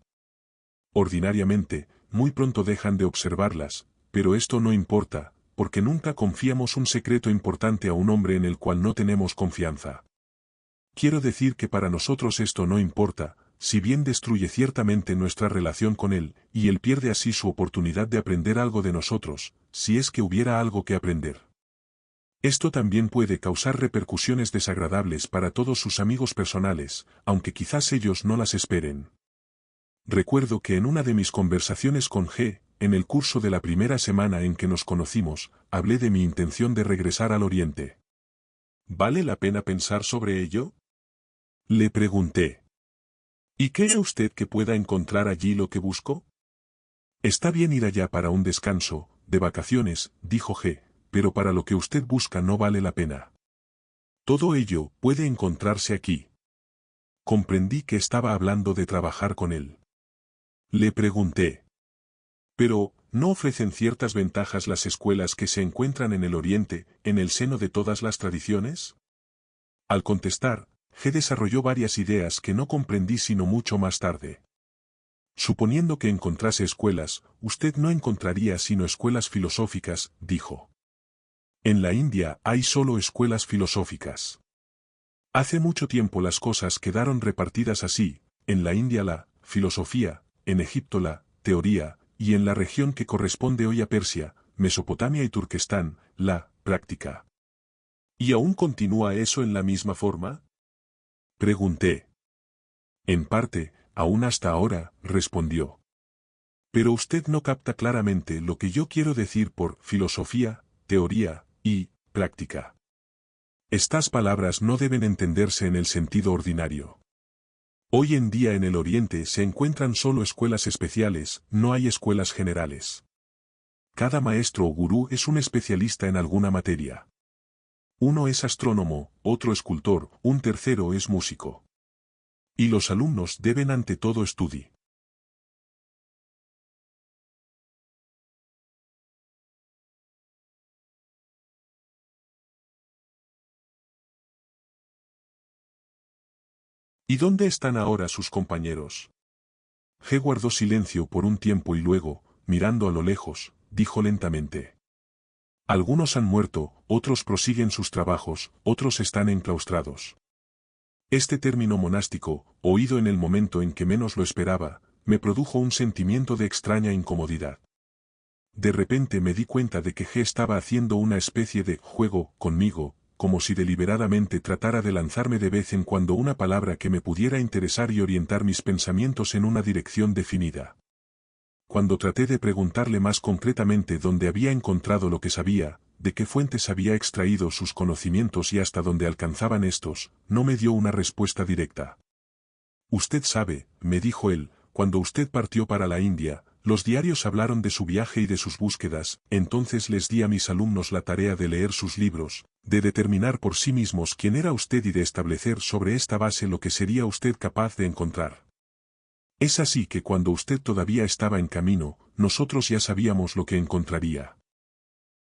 Ordinariamente, muy pronto dejan de observarlas, pero esto no importa, porque nunca confiamos un secreto importante a un hombre en el cual no tenemos confianza. Quiero decir que para nosotros esto no importa, si bien destruye ciertamente nuestra relación con él, y él pierde así su oportunidad de aprender algo de nosotros, si es que hubiera algo que aprender. Esto también puede causar repercusiones desagradables para todos sus amigos personales, aunque quizás ellos no las esperen. Recuerdo que en una de mis conversaciones con G, en el curso de la primera semana en que nos conocimos, hablé de mi intención de regresar al Oriente. ¿Vale la pena pensar sobre ello? Le pregunté. ¿Y cree usted que pueda encontrar allí lo que busco? Está bien ir allá para un descanso, de vacaciones, dijo G, pero para lo que usted busca no vale la pena. Todo ello puede encontrarse aquí. Comprendí que estaba hablando de trabajar con él. Le pregunté. Pero, ¿no ofrecen ciertas ventajas las escuelas que se encuentran en el Oriente, en el seno de todas las tradiciones? Al contestar, G desarrolló varias ideas que no comprendí sino mucho más tarde. Suponiendo que encontrase escuelas, usted no encontraría sino escuelas filosóficas, dijo. En la India hay solo escuelas filosóficas. Hace mucho tiempo las cosas quedaron repartidas así, en la India la filosofía, en Egipto la teoría, y en la región que corresponde hoy a Persia, Mesopotamia y Turquestán, la práctica. ¿Y aún continúa eso en la misma forma? Pregunté. En parte, aún hasta ahora, respondió. Pero usted no capta claramente lo que yo quiero decir por filosofía, teoría y práctica. Estas palabras no deben entenderse en el sentido ordinario. Hoy en día en el Oriente se encuentran solo escuelas especiales, no hay escuelas generales. Cada maestro o gurú es un especialista en alguna materia. Uno es astrónomo, otro escultor, un tercero es músico. Y los alumnos deben ante todo estudiar. ¿Y dónde están ahora sus compañeros? G guardó silencio por un tiempo y luego, mirando a lo lejos, dijo lentamente. Algunos han muerto, otros prosiguen sus trabajos, otros están enclaustrados. Este término monástico, oído en el momento en que menos lo esperaba, me produjo un sentimiento de extraña incomodidad. De repente me di cuenta de que G estaba haciendo una especie de juego conmigo, como si deliberadamente tratara de lanzarme de vez en cuando una palabra que me pudiera interesar y orientar mis pensamientos en una dirección definida. Cuando traté de preguntarle más concretamente dónde había encontrado lo que sabía, de qué fuentes había extraído sus conocimientos y hasta dónde alcanzaban estos, no me dio una respuesta directa. Usted sabe, me dijo él, cuando usted partió para la India, los diarios hablaron de su viaje y de sus búsquedas, entonces les di a mis alumnos la tarea de leer sus libros, de determinar por sí mismos quién era usted y de establecer sobre esta base lo que sería usted capaz de encontrar. Es así que cuando usted todavía estaba en camino, nosotros ya sabíamos lo que encontraría.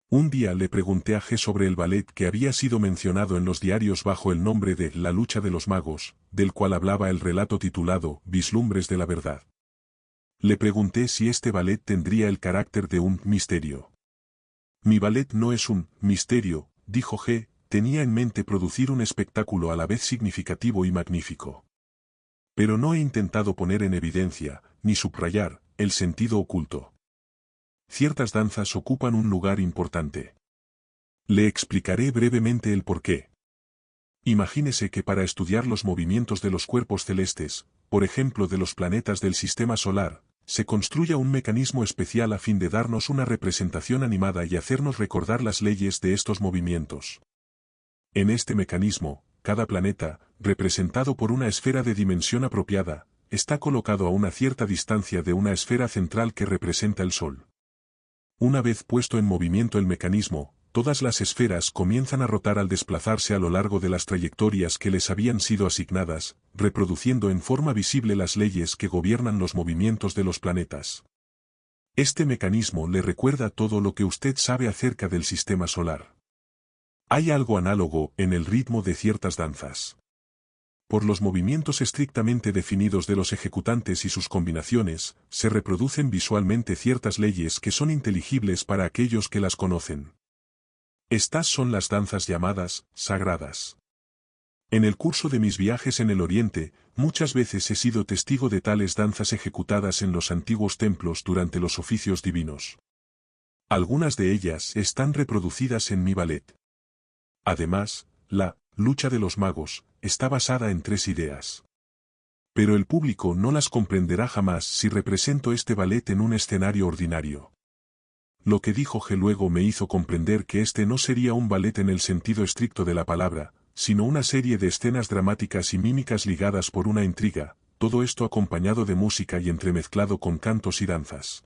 Un día le pregunté a G sobre el ballet que había sido mencionado en los diarios bajo el nombre de La lucha de los magos, del cual hablaba el relato titulado Vislumbres de la verdad. Le pregunté si este ballet tendría el carácter de un misterio. Mi ballet no es un misterio, dijo G, tenía en mente producir un espectáculo a la vez significativo y magnífico. Pero no he intentado poner en evidencia, ni subrayar, el sentido oculto. Ciertas danzas ocupan un lugar importante. Le explicaré brevemente el porqué. Imagínese que para estudiar los movimientos de los cuerpos celestes, por ejemplo de los planetas del sistema solar, se construya un mecanismo especial a fin de darnos una representación animada y hacernos recordar las leyes de estos movimientos. En este mecanismo, cada planeta, representado por una esfera de dimensión apropiada, está colocado a una cierta distancia de una esfera central que representa el Sol. Una vez puesto en movimiento el mecanismo, todas las esferas comienzan a rotar al desplazarse a lo largo de las trayectorias que les habían sido asignadas, reproduciendo en forma visible las leyes que gobiernan los movimientos de los planetas. Este mecanismo le recuerda todo lo que usted sabe acerca del sistema solar. Hay algo análogo en el ritmo de ciertas danzas. Por los movimientos estrictamente definidos de los ejecutantes y sus combinaciones, se reproducen visualmente ciertas leyes que son inteligibles para aquellos que las conocen. Estas son las danzas llamadas sagradas. En el curso de mis viajes en el Oriente, muchas veces he sido testigo de tales danzas ejecutadas en los antiguos templos durante los oficios divinos. Algunas de ellas están reproducidas en mi ballet. Además, la lucha de los magos está basada en 3 ideas. Pero el público no las comprenderá jamás si represento este ballet en un escenario ordinario. Lo que dijo G luego me hizo comprender que este no sería un ballet en el sentido estricto de la palabra, sino una serie de escenas dramáticas y mímicas ligadas por una intriga, todo esto acompañado de música y entremezclado con cantos y danzas.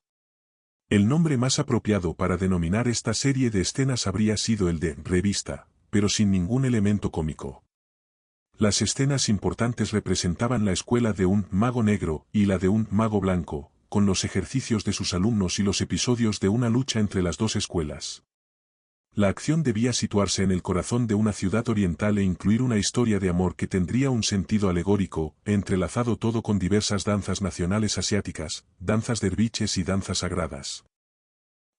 El nombre más apropiado para denominar esta serie de escenas habría sido el de revista, pero sin ningún elemento cómico. Las escenas importantes representaban la escuela de un mago negro y la de un mago blanco, con los ejercicios de sus alumnos y los episodios de una lucha entre las dos escuelas. La acción debía situarse en el corazón de una ciudad oriental e incluir una historia de amor que tendría un sentido alegórico, entrelazado todo con diversas danzas nacionales asiáticas, danzas derviches y danzas sagradas.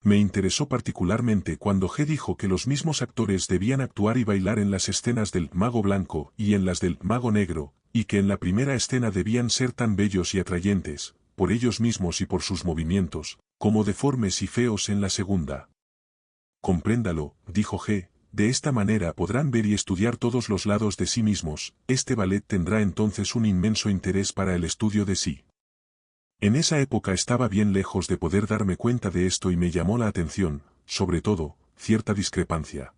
Me interesó particularmente cuando G dijo que los mismos actores debían actuar y bailar en las escenas del mago blanco y en las del mago negro, y que en la primera escena debían ser tan bellos y atrayentes, por ellos mismos y por sus movimientos, como deformes y feos en la segunda. Compréndalo, dijo G, de esta manera podrán ver y estudiar todos los lados de sí mismos, este ballet tendrá entonces un inmenso interés para el estudio de sí. En esa época estaba bien lejos de poder darme cuenta de esto y me llamó la atención, sobre todo, cierta discrepancia.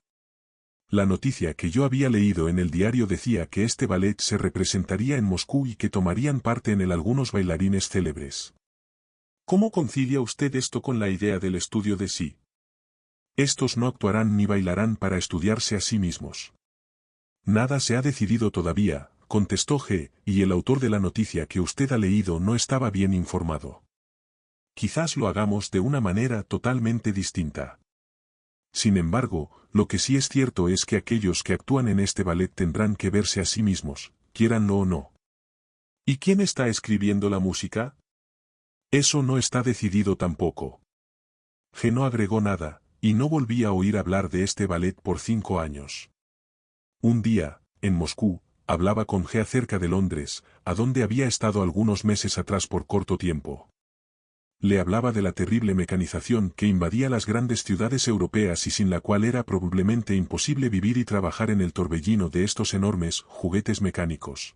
La noticia que yo había leído en el diario decía que este ballet se representaría en Moscú y que tomarían parte en él algunos bailarines célebres. ¿Cómo concilia usted esto con la idea del estudio de sí? Estos no actuarán ni bailarán para estudiarse a sí mismos. Nada se ha decidido todavía, contestó G, y el autor de la noticia que usted ha leído no estaba bien informado. Quizás lo hagamos de una manera totalmente distinta. Sin embargo, lo que sí es cierto es que aquellos que actúan en este ballet tendrán que verse a sí mismos, quieranlo o no. ¿Y quién está escribiendo la música? Eso no está decidido tampoco. G no agregó nada, y no volví a oír hablar de este ballet por 5 años. Un día, en Moscú, hablaba con G acerca de Londres, a donde había estado algunos meses atrás por corto tiempo. Le hablaba de la terrible mecanización que invadía las grandes ciudades europeas y sin la cual era probablemente imposible vivir y trabajar en el torbellino de estos enormes juguetes mecánicos.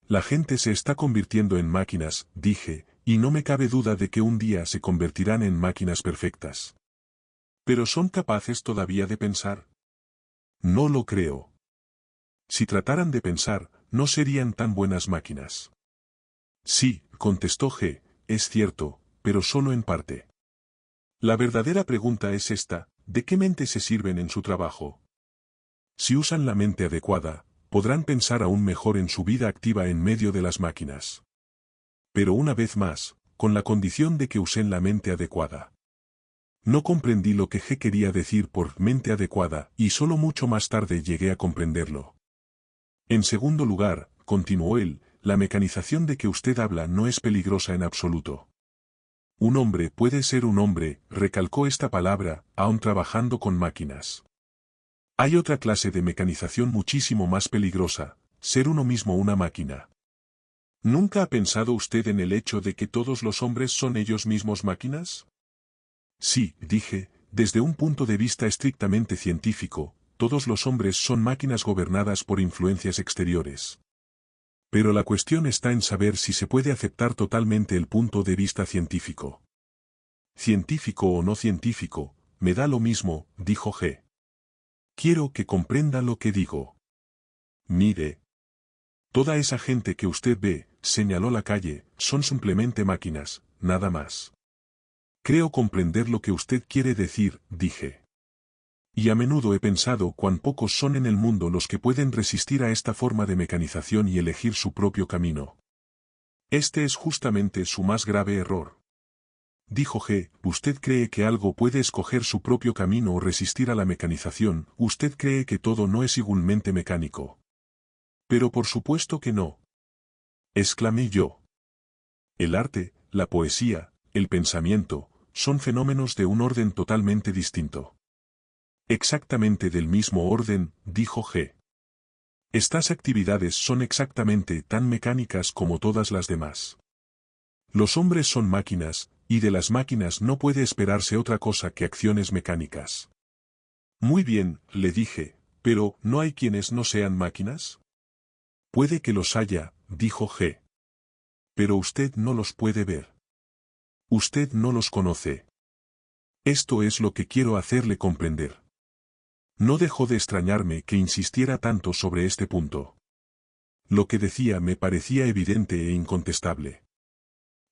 La gente se está convirtiendo en máquinas, dije, y no me cabe duda de que un día se convertirán en máquinas perfectas. ¿Pero son capaces todavía de pensar? No lo creo. Si trataran de pensar, no serían tan buenas máquinas. Sí, contestó G, es cierto, pero solo en parte. La verdadera pregunta es esta, ¿de qué mente se sirven en su trabajo? Si usan la mente adecuada, podrán pensar aún mejor en su vida activa en medio de las máquinas. Pero una vez más, con la condición de que usen la mente adecuada. No comprendí lo que G quería decir por mente adecuada, y solo mucho más tarde llegué a comprenderlo. En segundo lugar, continuó él, la mecanización de que usted habla no es peligrosa en absoluto. Un hombre puede ser un hombre, recalcó esta palabra, aun trabajando con máquinas. Hay otra clase de mecanización muchísimo más peligrosa, ser uno mismo una máquina. ¿Nunca ha pensado usted en el hecho de que todos los hombres son ellos mismos máquinas? Sí, dije, desde un punto de vista estrictamente científico, todos los hombres son máquinas gobernadas por influencias exteriores. Pero la cuestión está en saber si se puede aceptar totalmente el punto de vista científico. Científico o no científico, me da lo mismo, dijo G. Quiero que comprenda lo que digo. Mire. Toda esa gente que usted ve, señaló la calle, son simplemente máquinas, nada más. Creo comprender lo que usted quiere decir, dije. Y a menudo he pensado cuán pocos son en el mundo los que pueden resistir a esta forma de mecanización y elegir su propio camino. Este es justamente su más grave error. Dijo G, usted cree que algo puede escoger su propio camino o resistir a la mecanización, usted cree que todo no es igualmente mecánico. Pero por supuesto que no. Exclamé yo. El arte, la poesía, el pensamiento, son fenómenos de un orden totalmente distinto. Exactamente del mismo orden, dijo G. Estas actividades son exactamente tan mecánicas como todas las demás. Los hombres son máquinas, y de las máquinas no puede esperarse otra cosa que acciones mecánicas. Muy bien, le dije, pero ¿no hay quienes no sean máquinas? Puede que los haya, dijo G. Pero usted no los puede ver. Usted no los conoce. Esto es lo que quiero hacerle comprender. No dejó de extrañarme que insistiera tanto sobre este punto. Lo que decía me parecía evidente e incontestable.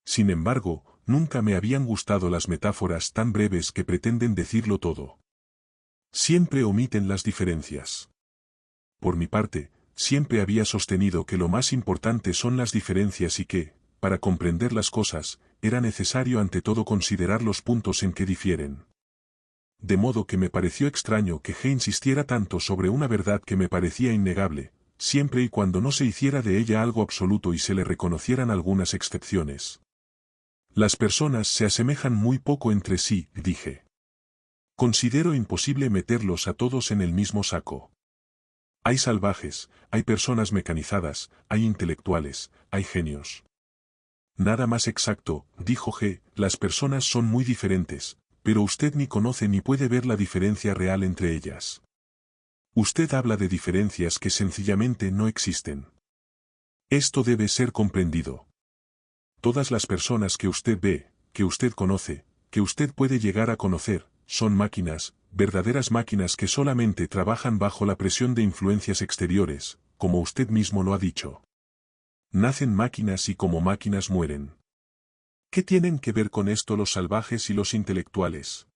Sin embargo, nunca me habían gustado las metáforas tan breves que pretenden decirlo todo. Siempre omiten las diferencias. Por mi parte, siempre había sostenido que lo más importante son las diferencias y que, para comprender las cosas, era necesario ante todo considerar los puntos en que difieren. De modo que me pareció extraño que G insistiera tanto sobre una verdad que me parecía innegable, siempre y cuando no se hiciera de ella algo absoluto y se le reconocieran algunas excepciones. Las personas se asemejan muy poco entre sí, dije. Considero imposible meterlos a todos en el mismo saco. Hay salvajes, hay personas mecanizadas, hay intelectuales, hay genios. Nada más exacto, dijo G, las personas son muy diferentes, pero usted ni conoce ni puede ver la diferencia real entre ellas. Usted habla de diferencias que sencillamente no existen. Esto debe ser comprendido. Todas las personas que usted ve, que usted conoce, que usted puede llegar a conocer, son máquinas, verdaderas máquinas que solamente trabajan bajo la presión de influencias exteriores, como usted mismo lo ha dicho. Nacen máquinas y como máquinas mueren. ¿Qué tienen que ver con esto los salvajes y los intelectuales?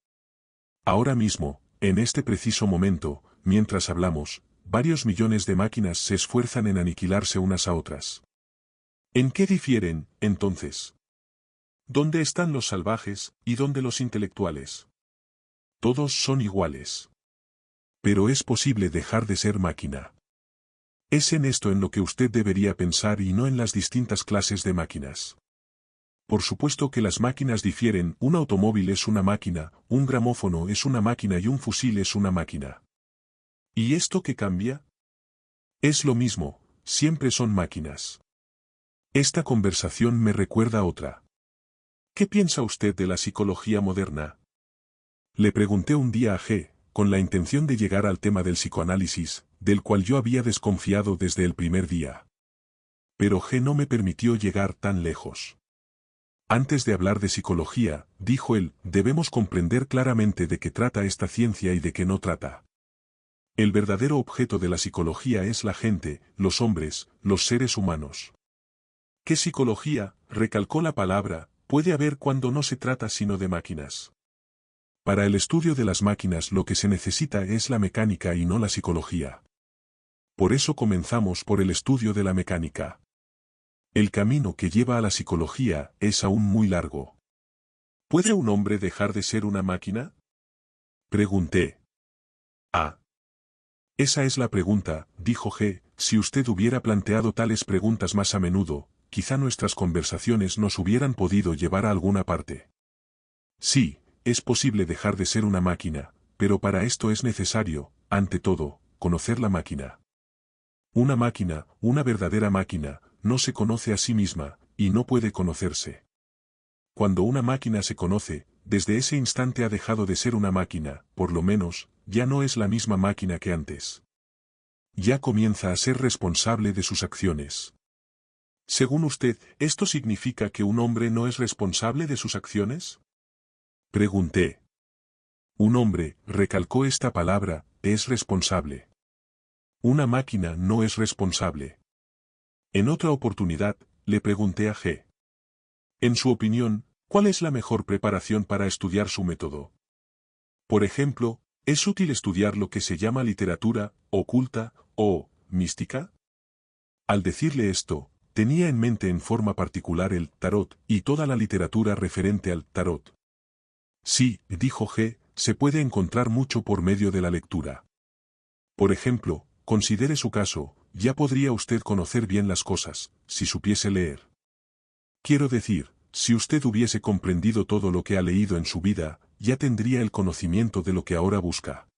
Ahora mismo, en este preciso momento, mientras hablamos, varios millones de máquinas se esfuerzan en aniquilarse unas a otras. ¿En qué difieren, entonces? ¿Dónde están los salvajes, y dónde los intelectuales? Todos son iguales. Pero es posible dejar de ser máquina. Es en esto en lo que usted debería pensar y no en las distintas clases de máquinas. Por supuesto que las máquinas difieren, un automóvil es una máquina, un gramófono es una máquina y un fusil es una máquina. ¿Y esto qué cambia? Es lo mismo, siempre son máquinas. Esta conversación me recuerda a otra. ¿Qué piensa usted de la psicología moderna? Le pregunté un día a G, con la intención de llegar al tema del psicoanálisis, del cual yo había desconfiado desde el primer día. Pero G no me permitió llegar tan lejos. Antes de hablar de psicología, dijo él, debemos comprender claramente de qué trata esta ciencia y de qué no trata. El verdadero objeto de la psicología es la gente, los hombres, los seres humanos. ¿Qué psicología? Recalcó la palabra, puede haber cuando no se trata sino de máquinas. Para el estudio de las máquinas lo que se necesita es la mecánica y no la psicología. Por eso comenzamos por el estudio de la mecánica. El camino que lleva a la psicología es aún muy largo. ¿Puede un hombre dejar de ser una máquina? Pregunté. Ah. Esa es la pregunta, dijo G, si usted hubiera planteado tales preguntas más a menudo, quizá nuestras conversaciones nos hubieran podido llevar a alguna parte. Sí, es posible dejar de ser una máquina, pero para esto es necesario, ante todo, conocer la máquina. Una verdadera máquina, no se conoce a sí misma, y no puede conocerse. Cuando una máquina se conoce, desde ese instante ha dejado de ser una máquina, por lo menos, ya no es la misma máquina que antes. Ya comienza a ser responsable de sus acciones. Según usted, ¿esto significa que un hombre no es responsable de sus acciones? Pregunté. Un hombre, recalcó esta palabra, es responsable. Una máquina no es responsable. En otra oportunidad, le pregunté a G. En su opinión, ¿cuál es la mejor preparación para estudiar su método? Por ejemplo, ¿es útil estudiar lo que se llama literatura, oculta, o mística? Al decirle esto, tenía en mente en forma particular el tarot y toda la literatura referente al tarot. Sí, dijo G, se puede encontrar mucho por medio de la lectura. Por ejemplo, considere su caso, ya podría usted conocer bien las cosas, si supiese leer. Quiero decir, si usted hubiese comprendido todo lo que ha leído en su vida, ya tendría el conocimiento de lo que ahora busca.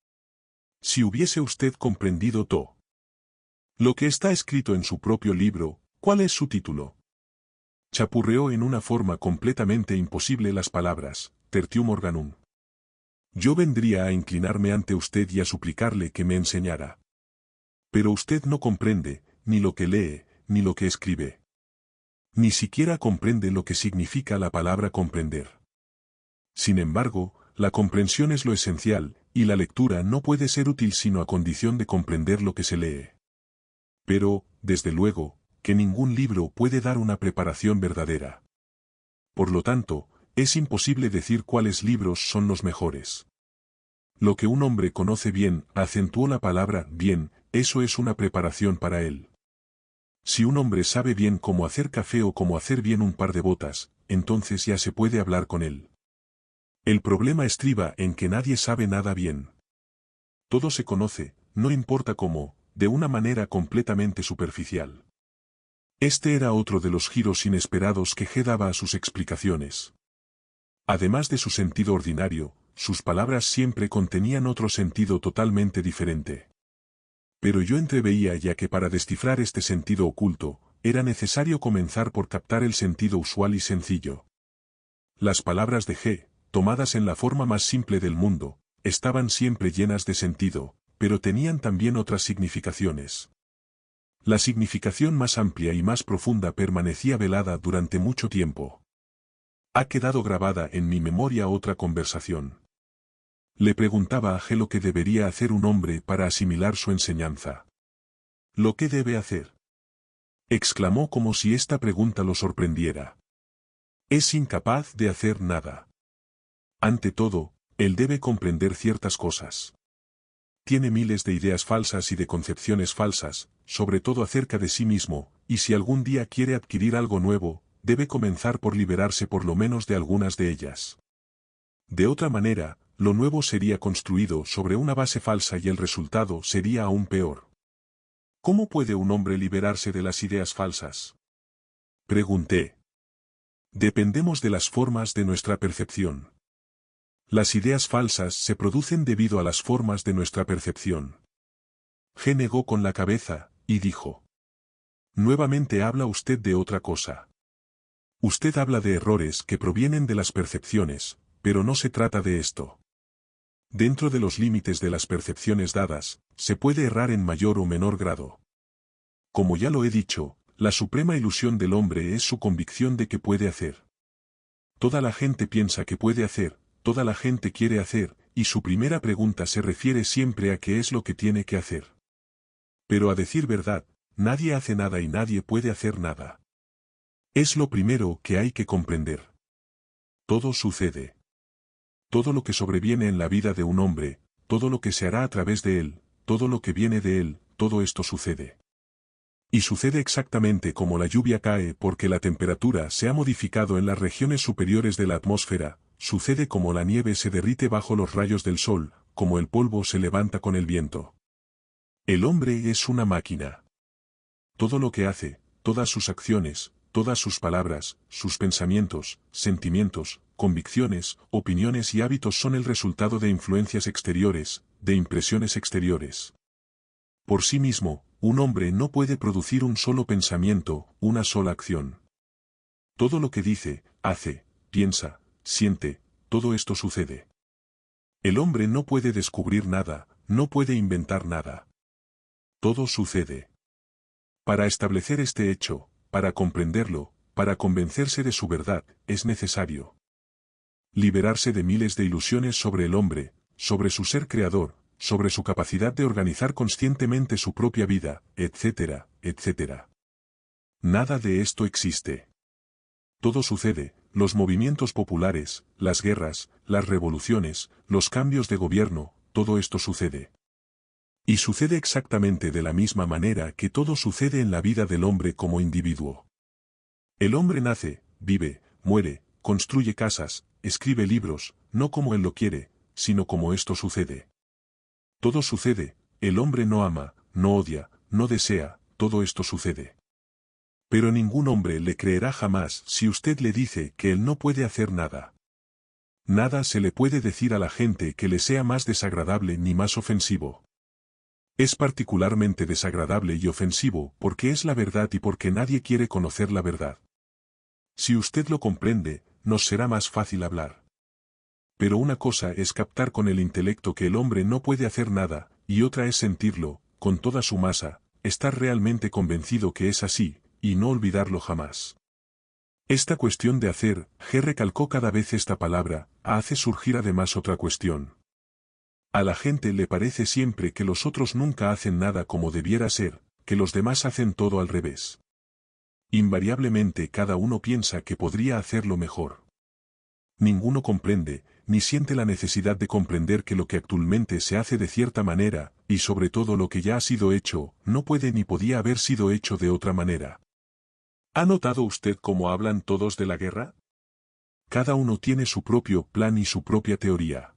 Si hubiese usted comprendido todo lo que está escrito en su propio libro, ¿cuál es su título? Chapurreó en una forma completamente imposible las palabras, tertium organum. Yo vendría a inclinarme ante usted y a suplicarle que me enseñara. Pero usted no comprende, ni lo que lee, ni lo que escribe. Ni siquiera comprende lo que significa la palabra comprender. Sin embargo, la comprensión es lo esencial, y la lectura no puede ser útil sino a condición de comprender lo que se lee. Pero, desde luego, que ningún libro puede dar una preparación verdadera. Por lo tanto, es imposible decir cuáles libros son los mejores. Lo que un hombre conoce bien, acentuó la palabra bien, eso es una preparación para él. Si un hombre sabe bien cómo hacer café o cómo hacer bien un par de botas, entonces ya se puede hablar con él. El problema estriba en que nadie sabe nada bien. Todo se conoce, no importa cómo, de una manera completamente superficial. Este era otro de los giros inesperados que G daba a sus explicaciones. Además de su sentido ordinario, sus palabras siempre contenían otro sentido totalmente diferente. Pero yo entreveía ya que para descifrar este sentido oculto, era necesario comenzar por captar el sentido usual y sencillo. Las palabras de G, tomadas en la forma más simple del mundo, estaban siempre llenas de sentido, pero tenían también otras significaciones. La significación más amplia y más profunda permanecía velada durante mucho tiempo. Ha quedado grabada en mi memoria otra conversación. Le preguntaba a G lo que debería hacer un hombre para asimilar su enseñanza. ¿Lo que debe hacer? Exclamó como si esta pregunta lo sorprendiera. Es incapaz de hacer nada. Ante todo, él debe comprender ciertas cosas. Tiene miles de ideas falsas y de concepciones falsas, sobre todo acerca de sí mismo, y si algún día quiere adquirir algo nuevo, debe comenzar por liberarse por lo menos de algunas de ellas. De otra manera, lo nuevo sería construido sobre una base falsa y el resultado sería aún peor. ¿Cómo puede un hombre liberarse de las ideas falsas? Pregunté. Dependemos de las formas de nuestra percepción. Las ideas falsas se producen debido a las formas de nuestra percepción. G negó con la cabeza, y dijo. Nuevamente habla usted de otra cosa. Usted habla de errores que provienen de las percepciones, pero no se trata de esto. Dentro de los límites de las percepciones dadas, se puede errar en mayor o menor grado. Como ya lo he dicho, la suprema ilusión del hombre es su convicción de que puede hacer. Toda la gente piensa que puede hacer, toda la gente quiere hacer, y su primera pregunta se refiere siempre a qué es lo que tiene que hacer. Pero a decir verdad, nadie hace nada y nadie puede hacer nada. Es lo primero que hay que comprender. Todo sucede. Todo lo que sobreviene en la vida de un hombre, todo lo que se hará a través de él, todo lo que viene de él, todo esto sucede. Y sucede exactamente como la lluvia cae porque la temperatura se ha modificado en las regiones superiores de la atmósfera, sucede como la nieve se derrite bajo los rayos del sol, como el polvo se levanta con el viento. El hombre es una máquina. Todo lo que hace, todas sus acciones, todas sus palabras, sus pensamientos, sentimientos, convicciones, opiniones y hábitos son el resultado de influencias exteriores, de impresiones exteriores. Por sí mismo, un hombre no puede producir un solo pensamiento, una sola acción. Todo lo que dice, hace, piensa, siente, todo esto sucede. El hombre no puede descubrir nada, no puede inventar nada. Todo sucede. Para establecer este hecho, para comprenderlo, para convencerse de su verdad, es necesario liberarse de miles de ilusiones sobre el hombre, sobre su ser creador, sobre su capacidad de organizar conscientemente su propia vida, etcétera, etcétera. Nada de esto existe. Todo sucede, los movimientos populares, las guerras, las revoluciones, los cambios de gobierno, todo esto sucede. Y sucede exactamente de la misma manera que todo sucede en la vida del hombre como individuo. El hombre nace, vive, muere, construye casas, escribe libros, no como él lo quiere, sino como esto sucede. Todo sucede, el hombre no ama, no odia, no desea, todo esto sucede. Pero ningún hombre le creerá jamás si usted le dice que él no puede hacer nada. Nada se le puede decir a la gente que le sea más desagradable ni más ofensivo. Es particularmente desagradable y ofensivo porque es la verdad y porque nadie quiere conocer la verdad. Si usted lo comprende, nos será más fácil hablar. Pero una cosa es captar con el intelecto que el hombre no puede hacer nada, y otra es sentirlo, con toda su masa, estar realmente convencido que es así, y no olvidarlo jamás. Esta cuestión de hacer, G recalcó cada vez esta palabra, hace surgir además otra cuestión. A la gente le parece siempre que los otros nunca hacen nada como debiera ser, que los demás hacen todo al revés. Invariablemente cada uno piensa que podría hacerlo mejor. Ninguno comprende, ni siente la necesidad de comprender que lo que actualmente se hace de cierta manera, y sobre todo lo que ya ha sido hecho, no puede ni podía haber sido hecho de otra manera. ¿Ha notado usted cómo hablan todos de la guerra? Cada uno tiene su propio plan y su propia teoría.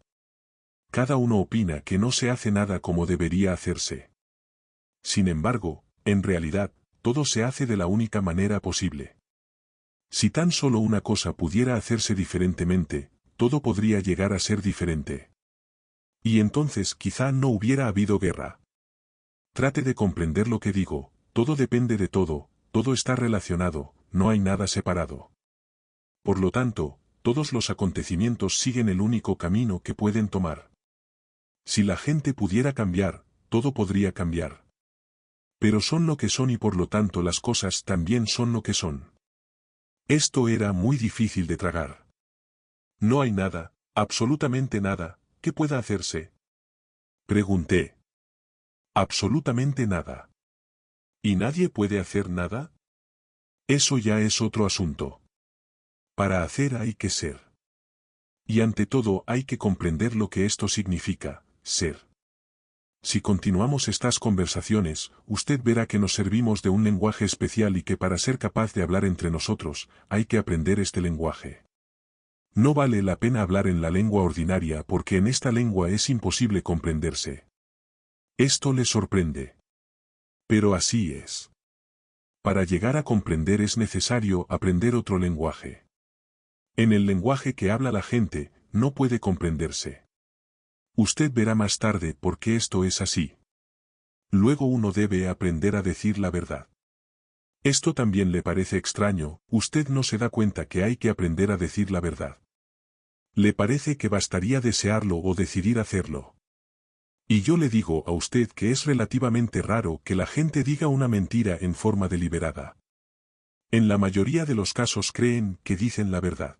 Cada uno opina que no se hace nada como debería hacerse. Sin embargo, en realidad, todo se hace de la única manera posible. Si tan solo una cosa pudiera hacerse diferentemente, todo podría llegar a ser diferente. Y entonces quizá no hubiera habido guerra. Trate de comprender lo que digo, todo depende de todo está relacionado, no hay nada separado. Por lo tanto, todos los acontecimientos siguen el único camino que pueden tomar. Si la gente pudiera cambiar, todo podría cambiar. Pero son lo que son y por lo tanto las cosas también son lo que son. Esto era muy difícil de tragar. No hay nada, absolutamente nada, que pueda hacerse. Pregunté. Absolutamente nada. ¿Y nadie puede hacer nada? Eso ya es otro asunto. Para hacer hay que ser. Y ante todo hay que comprender lo que esto significa, ser. Si continuamos estas conversaciones, usted verá que nos servimos de un lenguaje especial y que para ser capaz de hablar entre nosotros, hay que aprender este lenguaje. No vale la pena hablar en la lengua ordinaria porque en esta lengua es imposible comprenderse. Esto le sorprende. Pero así es. Para llegar a comprender es necesario aprender otro lenguaje. En el lenguaje que habla la gente, no puede comprenderse. Usted verá más tarde por qué esto es así. Luego uno debe aprender a decir la verdad. Esto también le parece extraño, usted no se da cuenta que hay que aprender a decir la verdad. Le parece que bastaría desearlo o decidir hacerlo. Y yo le digo a usted que es relativamente raro que la gente diga una mentira en forma deliberada. En la mayoría de los casos creen que dicen la verdad.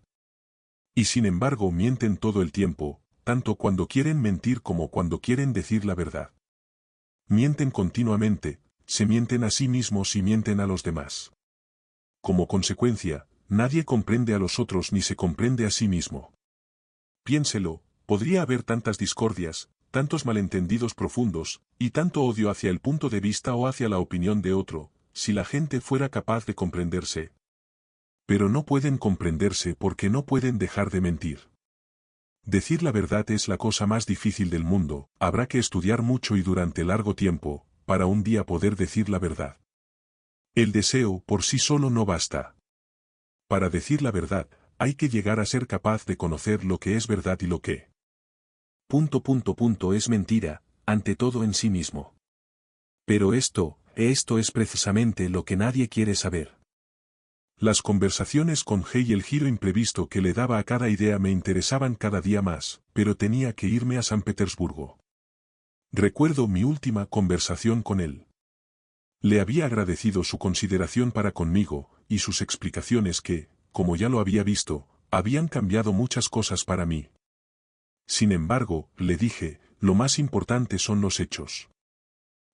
Y sin embargo mienten todo el tiempo, tanto cuando quieren mentir como cuando quieren decir la verdad. Mienten continuamente, se mienten a sí mismos y mienten a los demás. Como consecuencia, nadie comprende a los otros ni se comprende a sí mismo. Piénselo, podría haber tantas discordias, tantos malentendidos profundos, y tanto odio hacia el punto de vista o hacia la opinión de otro, si la gente fuera capaz de comprenderse. Pero no pueden comprenderse porque no pueden dejar de mentir. Decir la verdad es la cosa más difícil del mundo, habrá que estudiar mucho y durante largo tiempo, para un día poder decir la verdad. El deseo por sí solo no basta. Para decir la verdad, hay que llegar a ser capaz de conocer lo que es verdad y lo que es mentira, ante todo en sí mismo. Pero esto es precisamente lo que nadie quiere saber. Las conversaciones con G y el giro imprevisto que le daba a cada idea me interesaban cada día más, pero tenía que irme a San Petersburgo. Recuerdo mi última conversación con él. Le había agradecido su consideración para conmigo, y sus explicaciones que, como ya lo había visto, habían cambiado muchas cosas para mí. Sin embargo, le dije, lo más importante son los hechos.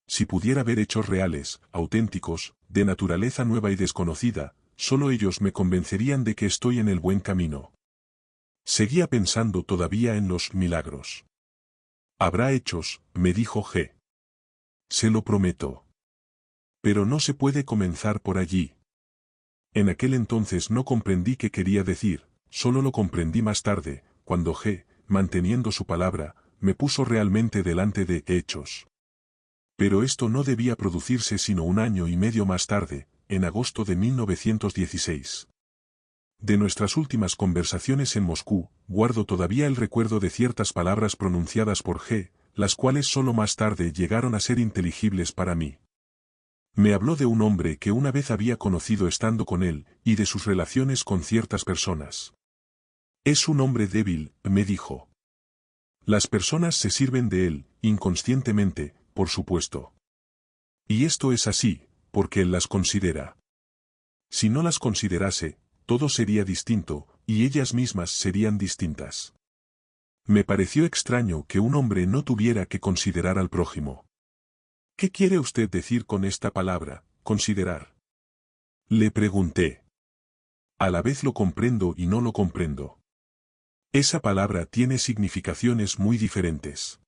Si pudiera ver hechos reales, auténticos, de naturaleza nueva y desconocida, solo ellos me convencerían de que estoy en el buen camino. Seguía pensando todavía en los milagros. Habrá hechos, me dijo G. Se lo prometo. Pero no se puede comenzar por allí. En aquel entonces no comprendí qué quería decir, solo lo comprendí más tarde, cuando G, manteniendo su palabra, me puso realmente delante de hechos. Pero esto no debía producirse sino un año y medio más tarde, en agosto de 1916. De nuestras últimas conversaciones en Moscú, guardo todavía el recuerdo de ciertas palabras pronunciadas por G, las cuales solo más tarde llegaron a ser inteligibles para mí. Me habló de un hombre que una vez había conocido estando con él, y de sus relaciones con ciertas personas. Es un hombre débil, me dijo. Las personas se sirven de él, inconscientemente, por supuesto. Y esto es así, porque él las considera. Si no las considerase, todo sería distinto, y ellas mismas serían distintas. Me pareció extraño que un hombre no tuviera que considerar al prójimo. ¿Qué quiere usted decir con esta palabra, considerar? Le pregunté. A la vez lo comprendo y no lo comprendo. Esa palabra tiene significaciones muy diferentes.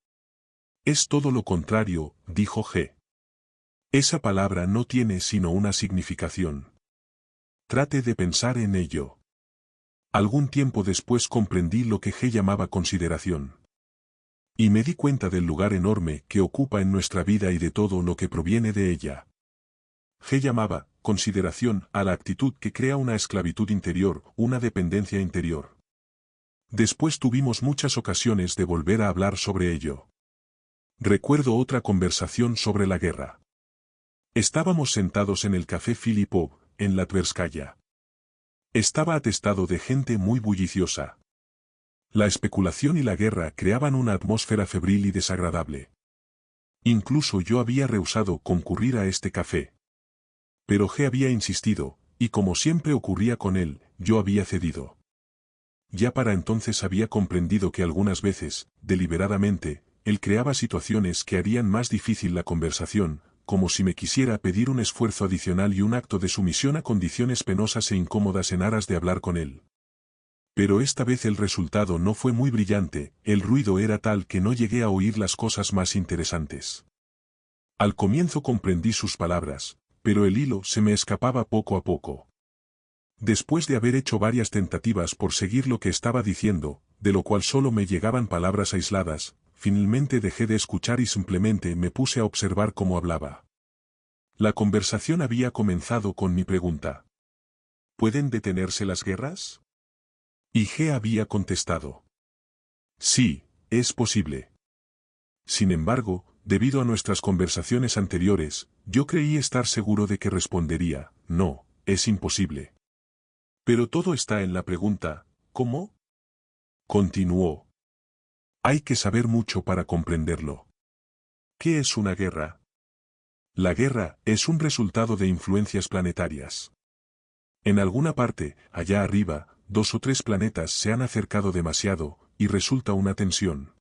Es todo lo contrario, dijo G. Esa palabra no tiene sino una significación. Trate de pensar en ello. Algún tiempo después comprendí lo que G llamaba consideración. Y me di cuenta del lugar enorme que ocupa en nuestra vida y de todo lo que proviene de ella. G llamaba consideración a la actitud que crea una esclavitud interior, una dependencia interior. Después tuvimos muchas ocasiones de volver a hablar sobre ello. Recuerdo otra conversación sobre la guerra. Estábamos sentados en el café Filipov, en la Tverskaya. Estaba atestado de gente muy bulliciosa. La especulación y la guerra creaban una atmósfera febril y desagradable. Incluso yo había rehusado concurrir a este café. Pero G había insistido, y como siempre ocurría con él, yo había cedido. Ya para entonces había comprendido que algunas veces, deliberadamente, él creaba situaciones que harían más difícil la conversación, como si me quisiera pedir un esfuerzo adicional y un acto de sumisión a condiciones penosas e incómodas en aras de hablar con él. Pero esta vez el resultado no fue muy brillante, el ruido era tal que no llegué a oír las cosas más interesantes. Al comienzo comprendí sus palabras, pero el hilo se me escapaba poco a poco. Después de haber hecho varias tentativas por seguir lo que estaba diciendo, de lo cual solo me llegaban palabras aisladas, finalmente dejé de escuchar y simplemente me puse a observar cómo hablaba. La conversación había comenzado con mi pregunta. ¿Pueden detenerse las guerras? Y G había contestado. Sí, es posible. Sin embargo, Debido a nuestras conversaciones anteriores, yo creí estar seguro de que respondería, no, es imposible. Pero todo está en la pregunta, ¿cómo? Continuó. Hay que saber mucho para comprenderlo. ¿Qué es una guerra? La guerra es un resultado de influencias planetarias. En alguna parte, allá arriba, 2 o 3 planetas se han acercado demasiado, y resulta una tensión.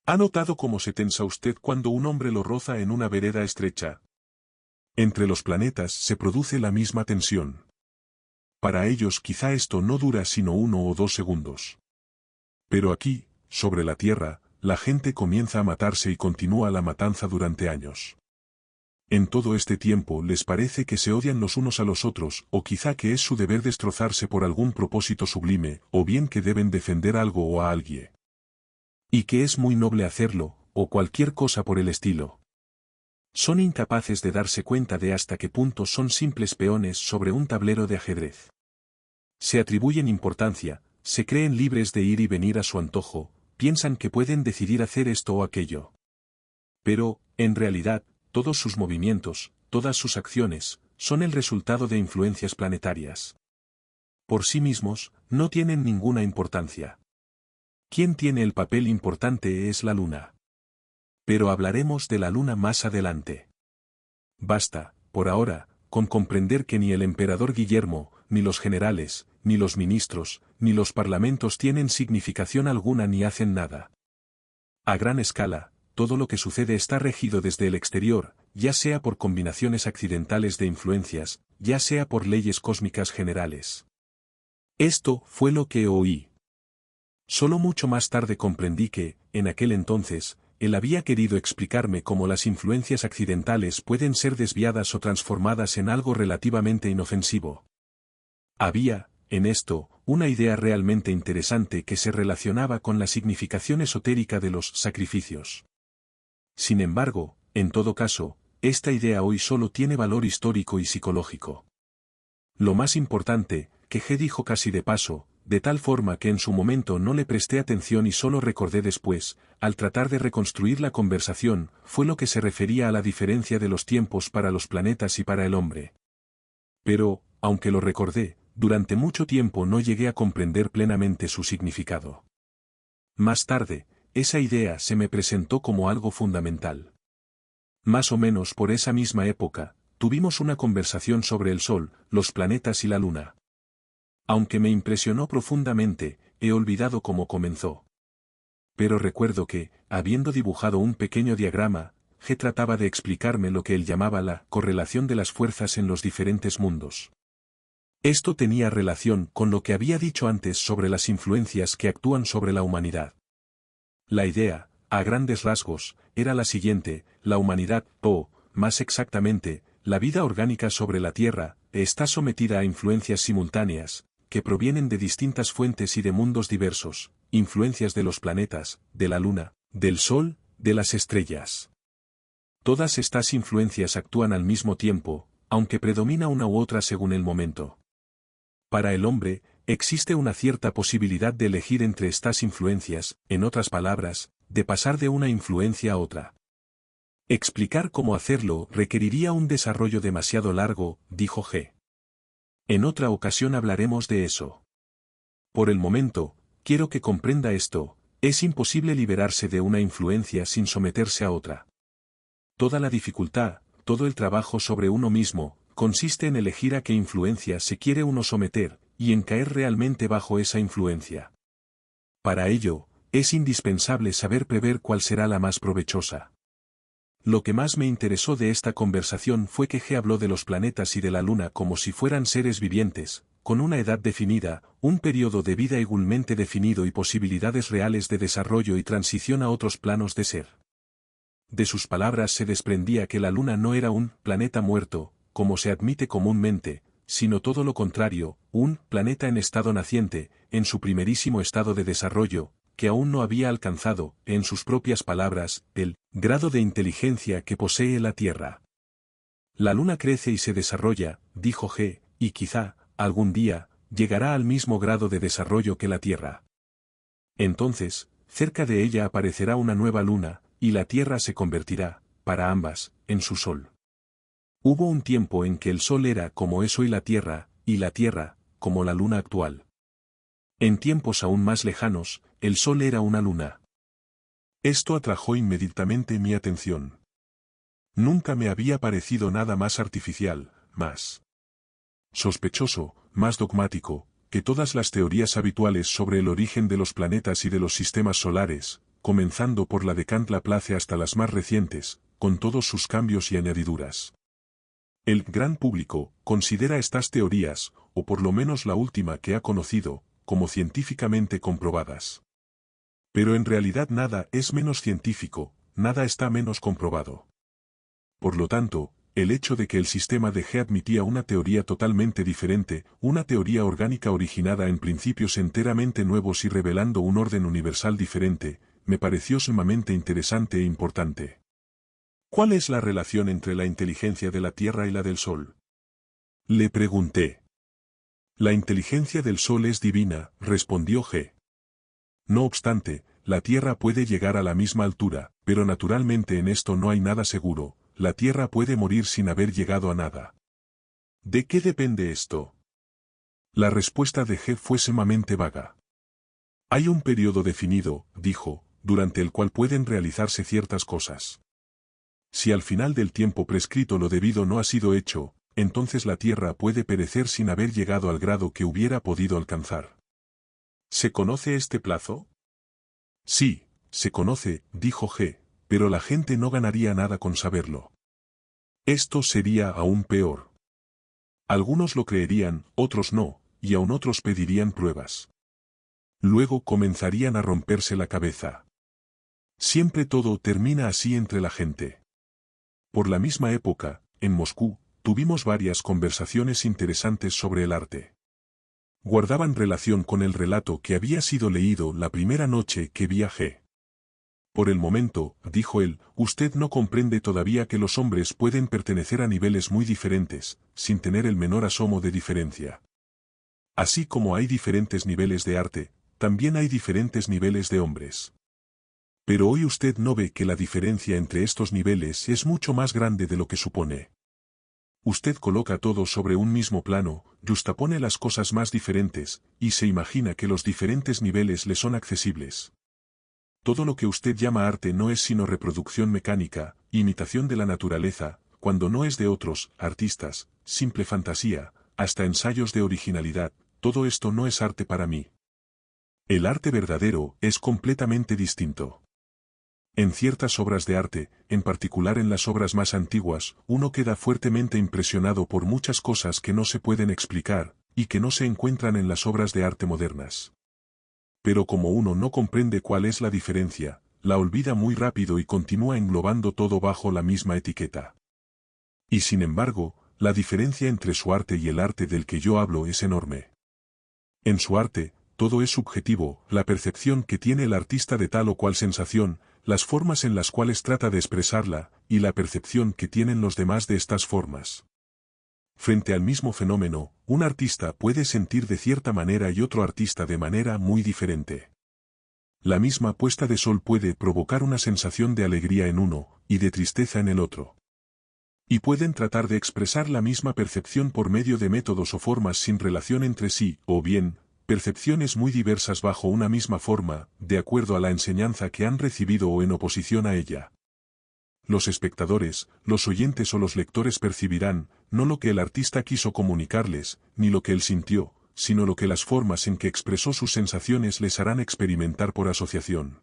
¿Ha notado cómo se tensa usted cuando un hombre lo roza en una vereda estrecha? Entre los planetas se produce la misma tensión. Para ellos quizá esto no dura sino 1 o 2 segundos. Pero aquí, sobre la Tierra, la gente comienza a matarse y continúa la matanza durante años. En todo este tiempo les parece que se odian los unos a los otros, o quizá que es su deber destrozarse por algún propósito sublime, o bien que deben defender algo o a alguien. Y que es muy noble hacerlo, o cualquier cosa por el estilo. Son incapaces de darse cuenta de hasta qué punto son simples peones sobre un tablero de ajedrez. Se atribuyen importancia, se creen libres de ir y venir a su antojo, piensan que pueden decidir hacer esto o aquello. Pero, en realidad, todos sus movimientos, todas sus acciones, son el resultado de influencias planetarias. Por sí mismos, no tienen ninguna importancia. Quien tiene el papel importante es la Luna. Pero hablaremos de la Luna más adelante. Basta, por ahora, con comprender que ni el emperador Guillermo, ni los generales, ni los ministros, ni los parlamentos tienen significación alguna ni hacen nada. A gran escala, todo lo que sucede está regido desde el exterior, ya sea por combinaciones accidentales de influencias, ya sea por leyes cósmicas generales. Esto fue lo que oí. Solo mucho más tarde comprendí que, en aquel entonces, él había querido explicarme cómo las influencias accidentales pueden ser desviadas o transformadas en algo relativamente inofensivo. Había, en esto, una idea realmente interesante que se relacionaba con la significación esotérica de los sacrificios. Sin embargo, en todo caso, esta idea hoy solo tiene valor histórico y psicológico. Lo más importante, que G dijo casi de paso, de tal forma que en su momento no le presté atención y solo recordé después, al tratar de reconstruir la conversación, fue lo que se refería a la diferencia de los tiempos para los planetas y para el hombre. Pero, aunque lo recordé, durante mucho tiempo no llegué a comprender plenamente su significado. Más tarde, esa idea se me presentó como algo fundamental. Más o menos por esa misma época, tuvimos una conversación sobre el Sol, los planetas y la Luna. Aunque me impresionó profundamente, he olvidado cómo comenzó. Pero recuerdo que, habiendo dibujado un pequeño diagrama, G trataba de explicarme lo que él llamaba la correlación de las fuerzas en los diferentes mundos. Esto tenía relación con lo que había dicho antes sobre las influencias que actúan sobre la humanidad. La idea, a grandes rasgos, era la siguiente: la humanidad, o, más exactamente, la vida orgánica sobre la Tierra, está sometida a influencias simultáneas, que provienen de distintas fuentes y de mundos diversos, influencias de los planetas, de la Luna, del Sol, de las estrellas. Todas estas influencias actúan al mismo tiempo, aunque predomina una u otra según el momento. Para el hombre, existe una cierta posibilidad de elegir entre estas influencias, en otras palabras, de pasar de una influencia a otra. Explicar cómo hacerlo requeriría un desarrollo demasiado largo, dijo G. En otra ocasión hablaremos de eso. Por el momento, quiero que comprenda esto: es imposible liberarse de una influencia sin someterse a otra. Toda la dificultad, todo el trabajo sobre uno mismo, consiste en elegir a qué influencia se quiere uno someter, y en caer realmente bajo esa influencia. Para ello, es indispensable saber prever cuál será la más provechosa. Lo que más me interesó de esta conversación fue que G habló de los planetas y de la Luna como si fueran seres vivientes, con una edad definida, un periodo de vida igualmente definido y posibilidades reales de desarrollo y transición a otros planos de ser. De sus palabras se desprendía que la Luna no era un planeta muerto, como se admite comúnmente, sino todo lo contrario, un planeta en estado naciente, en su primerísimo estado de desarrollo, que aún no había alcanzado, en sus propias palabras, el grado de inteligencia que posee la Tierra. La Luna crece y se desarrolla, dijo G, y quizá, algún día, llegará al mismo grado de desarrollo que la Tierra. Entonces, cerca de ella aparecerá una nueva Luna, y la Tierra se convertirá, para ambas, en su sol. Hubo un tiempo en que el Sol era como es hoy la Tierra, y la Tierra, como la Luna actual. En tiempos aún más lejanos, el Sol era una luna. Esto atrajo inmediatamente mi atención. Nunca me había parecido nada más artificial, más sospechoso, más dogmático, que todas las teorías habituales sobre el origen de los planetas y de los sistemas solares, comenzando por la de Kant Laplace hasta las más recientes, con todos sus cambios y añadiduras. El gran público considera estas teorías, o por lo menos la última que ha conocido, como científicamente comprobadas. Pero en realidad nada es menos científico, nada está menos comprobado. Por lo tanto, el hecho de que el sistema de G admitía una teoría totalmente diferente, una teoría orgánica originada en principios enteramente nuevos y revelando un orden universal diferente, me pareció sumamente interesante e importante. ¿Cuál es la relación entre la inteligencia de la Tierra y la del Sol? Le pregunté. La inteligencia del Sol es divina, respondió G. No obstante, la Tierra puede llegar a la misma altura, pero naturalmente en esto no hay nada seguro, la Tierra puede morir sin haber llegado a nada. ¿De qué depende esto? La respuesta de G fue sumamente vaga. Hay un periodo definido, dijo, durante el cual pueden realizarse ciertas cosas. Si al final del tiempo prescrito lo debido no ha sido hecho, entonces la Tierra puede perecer sin haber llegado al grado que hubiera podido alcanzar. ¿Se conoce este plazo? Sí, se conoce, dijo G, pero la gente no ganaría nada con saberlo. Esto sería aún peor. Algunos lo creerían, otros no, y aún otros pedirían pruebas. Luego comenzarían a romperse la cabeza. Siempre todo termina así entre la gente. Por la misma época, en Moscú, tuvimos varias conversaciones interesantes sobre el arte. Guardaban relación con el relato que había sido leído la primera noche que viajé. Por el momento, dijo él, usted no comprende todavía que los hombres pueden pertenecer a niveles muy diferentes, sin tener el menor asomo de diferencia. Así como hay diferentes niveles de arte, también hay diferentes niveles de hombres. Pero hoy usted no ve que la diferencia entre estos niveles es mucho más grande de lo que supone. Usted coloca todo sobre un mismo plano, justapone las cosas más diferentes, y se imagina que los diferentes niveles le son accesibles. Todo lo que usted llama arte no es sino reproducción mecánica, imitación de la naturaleza, cuando no es de otros, artistas, simple fantasía, hasta ensayos de originalidad, todo esto no es arte para mí. El arte verdadero es completamente distinto. En ciertas obras de arte, en particular en las obras más antiguas, uno queda fuertemente impresionado por muchas cosas que no se pueden explicar, y que no se encuentran en las obras de arte modernas. Pero como uno no comprende cuál es la diferencia, la olvida muy rápido y continúa englobando todo bajo la misma etiqueta. Y sin embargo, la diferencia entre su arte y el arte del que yo hablo es enorme. En su arte, todo es subjetivo, la percepción que tiene el artista de tal o cual sensación, las formas en las cuales trata de expresarla, y la percepción que tienen los demás de estas formas. Frente al mismo fenómeno, un artista puede sentir de cierta manera y otro artista de manera muy diferente. La misma puesta de sol puede provocar una sensación de alegría en uno, y de tristeza en el otro. Y pueden tratar de expresar la misma percepción por medio de métodos o formas sin relación entre sí, o bien, percepciones muy diversas bajo una misma forma, de acuerdo a la enseñanza que han recibido o en oposición a ella. Los espectadores, los oyentes o los lectores percibirán, no lo que el artista quiso comunicarles, ni lo que él sintió, sino lo que las formas en que expresó sus sensaciones les harán experimentar por asociación.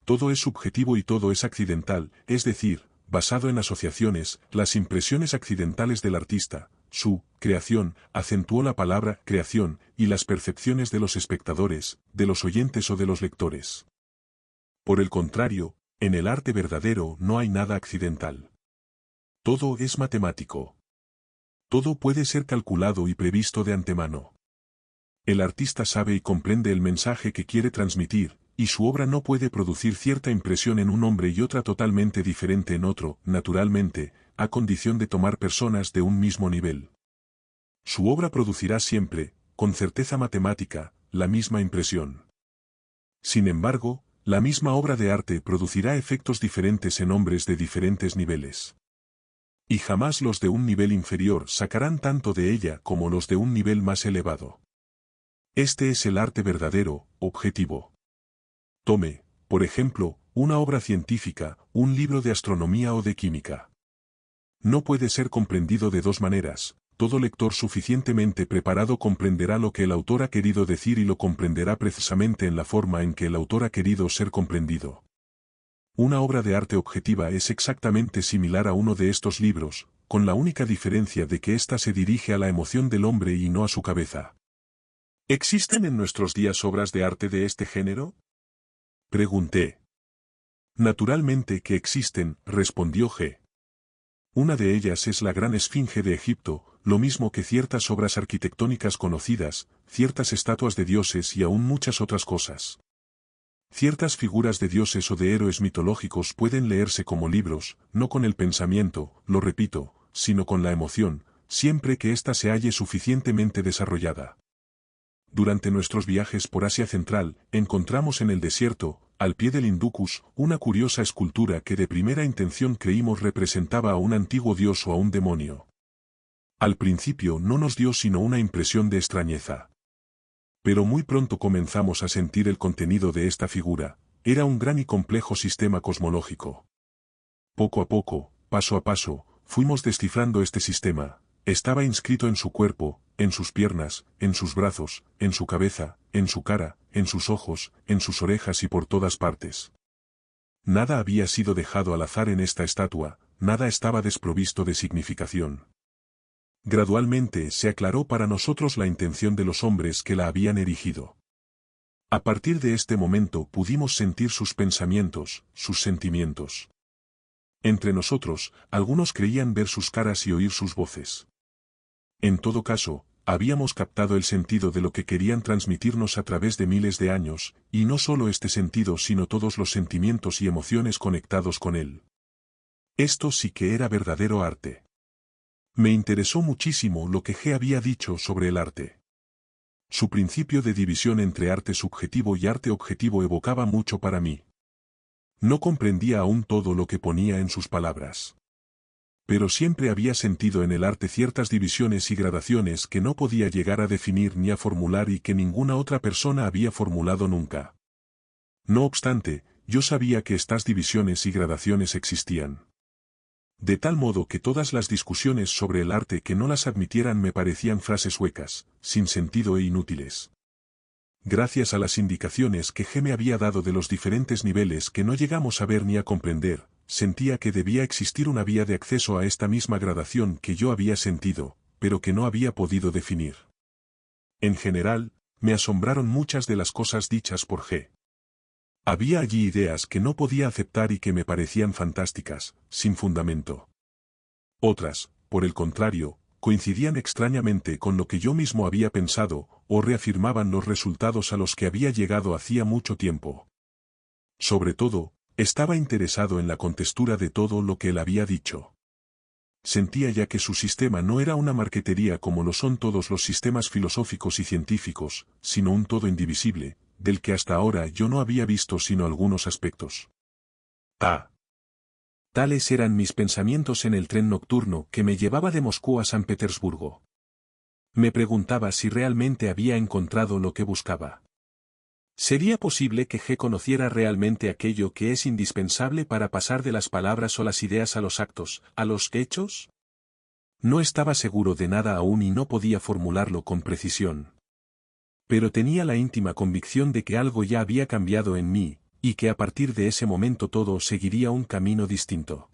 Todo es subjetivo y todo es accidental, es decir, basado en asociaciones, las impresiones accidentales del artista, su creación, acentuó la palabra creación, y las percepciones de los espectadores, de los oyentes o de los lectores. Por el contrario, en el arte verdadero no hay nada accidental. Todo es matemático. Todo puede ser calculado y previsto de antemano. El artista sabe y comprende el mensaje que quiere transmitir, y su obra no puede producir cierta impresión en un hombre y otra totalmente diferente en otro, naturalmente, a condición de tomar personas de un mismo nivel. Su obra producirá siempre, con certeza matemática, la misma impresión. Sin embargo, la misma obra de arte producirá efectos diferentes en hombres de diferentes niveles. Y jamás los de un nivel inferior sacarán tanto de ella como los de un nivel más elevado. Este es el arte verdadero, objetivo. Tome, por ejemplo, una obra científica, un libro de astronomía o de química. No puede ser comprendido de dos maneras. Todo lector suficientemente preparado comprenderá lo que el autor ha querido decir y lo comprenderá precisamente en la forma en que el autor ha querido ser comprendido. Una obra de arte objetiva es exactamente similar a uno de estos libros, con la única diferencia de que ésta se dirige a la emoción del hombre y no a su cabeza. ¿Existen en nuestros días obras de arte de este género? Pregunté. Naturalmente que existen, respondió G. Una de ellas es la Gran Esfinge de Egipto, lo mismo que ciertas obras arquitectónicas conocidas, ciertas estatuas de dioses y aún muchas otras cosas. Ciertas figuras de dioses o de héroes mitológicos pueden leerse como libros, no con el pensamiento, lo repito, sino con la emoción, siempre que ésta se halle suficientemente desarrollada. Durante nuestros viajes por Asia Central, encontramos en el desierto, al pie del Hindu Kush, una curiosa escultura que de primera intención creímos representaba a un antiguo dios o a un demonio. Al principio no nos dio sino una impresión de extrañeza. Pero muy pronto comenzamos a sentir el contenido de esta figura, era un gran y complejo sistema cosmológico. Poco a poco, paso a paso, fuimos descifrando este sistema, estaba inscrito en su cuerpo, en sus piernas, en sus brazos, en su cabeza, en su cara, en sus ojos, en sus orejas y por todas partes. Nada había sido dejado al azar en esta estatua, nada estaba desprovisto de significación. Gradualmente se aclaró para nosotros la intención de los hombres que la habían erigido. A partir de este momento pudimos sentir sus pensamientos, sus sentimientos. Entre nosotros, algunos creían ver sus caras y oír sus voces. En todo caso, habíamos captado el sentido de lo que querían transmitirnos a través de miles de años, y no solo este sentido sino todos los sentimientos y emociones conectados con él. Esto sí que era verdadero arte. Me interesó muchísimo lo que G había dicho sobre el arte. Su principio de división entre arte subjetivo y arte objetivo evocaba mucho para mí. No comprendía aún todo lo que ponía en sus palabras. Pero siempre había sentido en el arte ciertas divisiones y gradaciones que no podía llegar a definir ni a formular y que ninguna otra persona había formulado nunca. No obstante, yo sabía que estas divisiones y gradaciones existían. De tal modo que todas las discusiones sobre el arte que no las admitieran me parecían frases huecas, sin sentido e inútiles. Gracias a las indicaciones que G me había dado de los diferentes niveles que no llegamos a ver ni a comprender, sentía que debía existir una vía de acceso a esta misma gradación que yo había sentido, pero que no había podido definir. En general, me asombraron muchas de las cosas dichas por G. Había allí ideas que no podía aceptar y que me parecían fantásticas, sin fundamento. Otras, por el contrario, coincidían extrañamente con lo que yo mismo había pensado, o reafirmaban los resultados a los que había llegado hacía mucho tiempo. Sobre todo, estaba interesado en la contextura de todo lo que él había dicho. Sentía ya que su sistema no era una marquetería como lo son todos los sistemas filosóficos y científicos, sino un todo indivisible, del que hasta ahora yo no había visto sino algunos aspectos. Tales eran mis pensamientos en el tren nocturno que me llevaba de Moscú a San Petersburgo. Me preguntaba si realmente había encontrado lo que buscaba. ¿Sería posible que G conociera realmente aquello que es indispensable para pasar de las palabras o las ideas a los actos, a los hechos? No estaba seguro de nada aún y no podía formularlo con precisión. Pero tenía la íntima convicción de que algo ya había cambiado en mí, y que a partir de ese momento todo seguiría un camino distinto.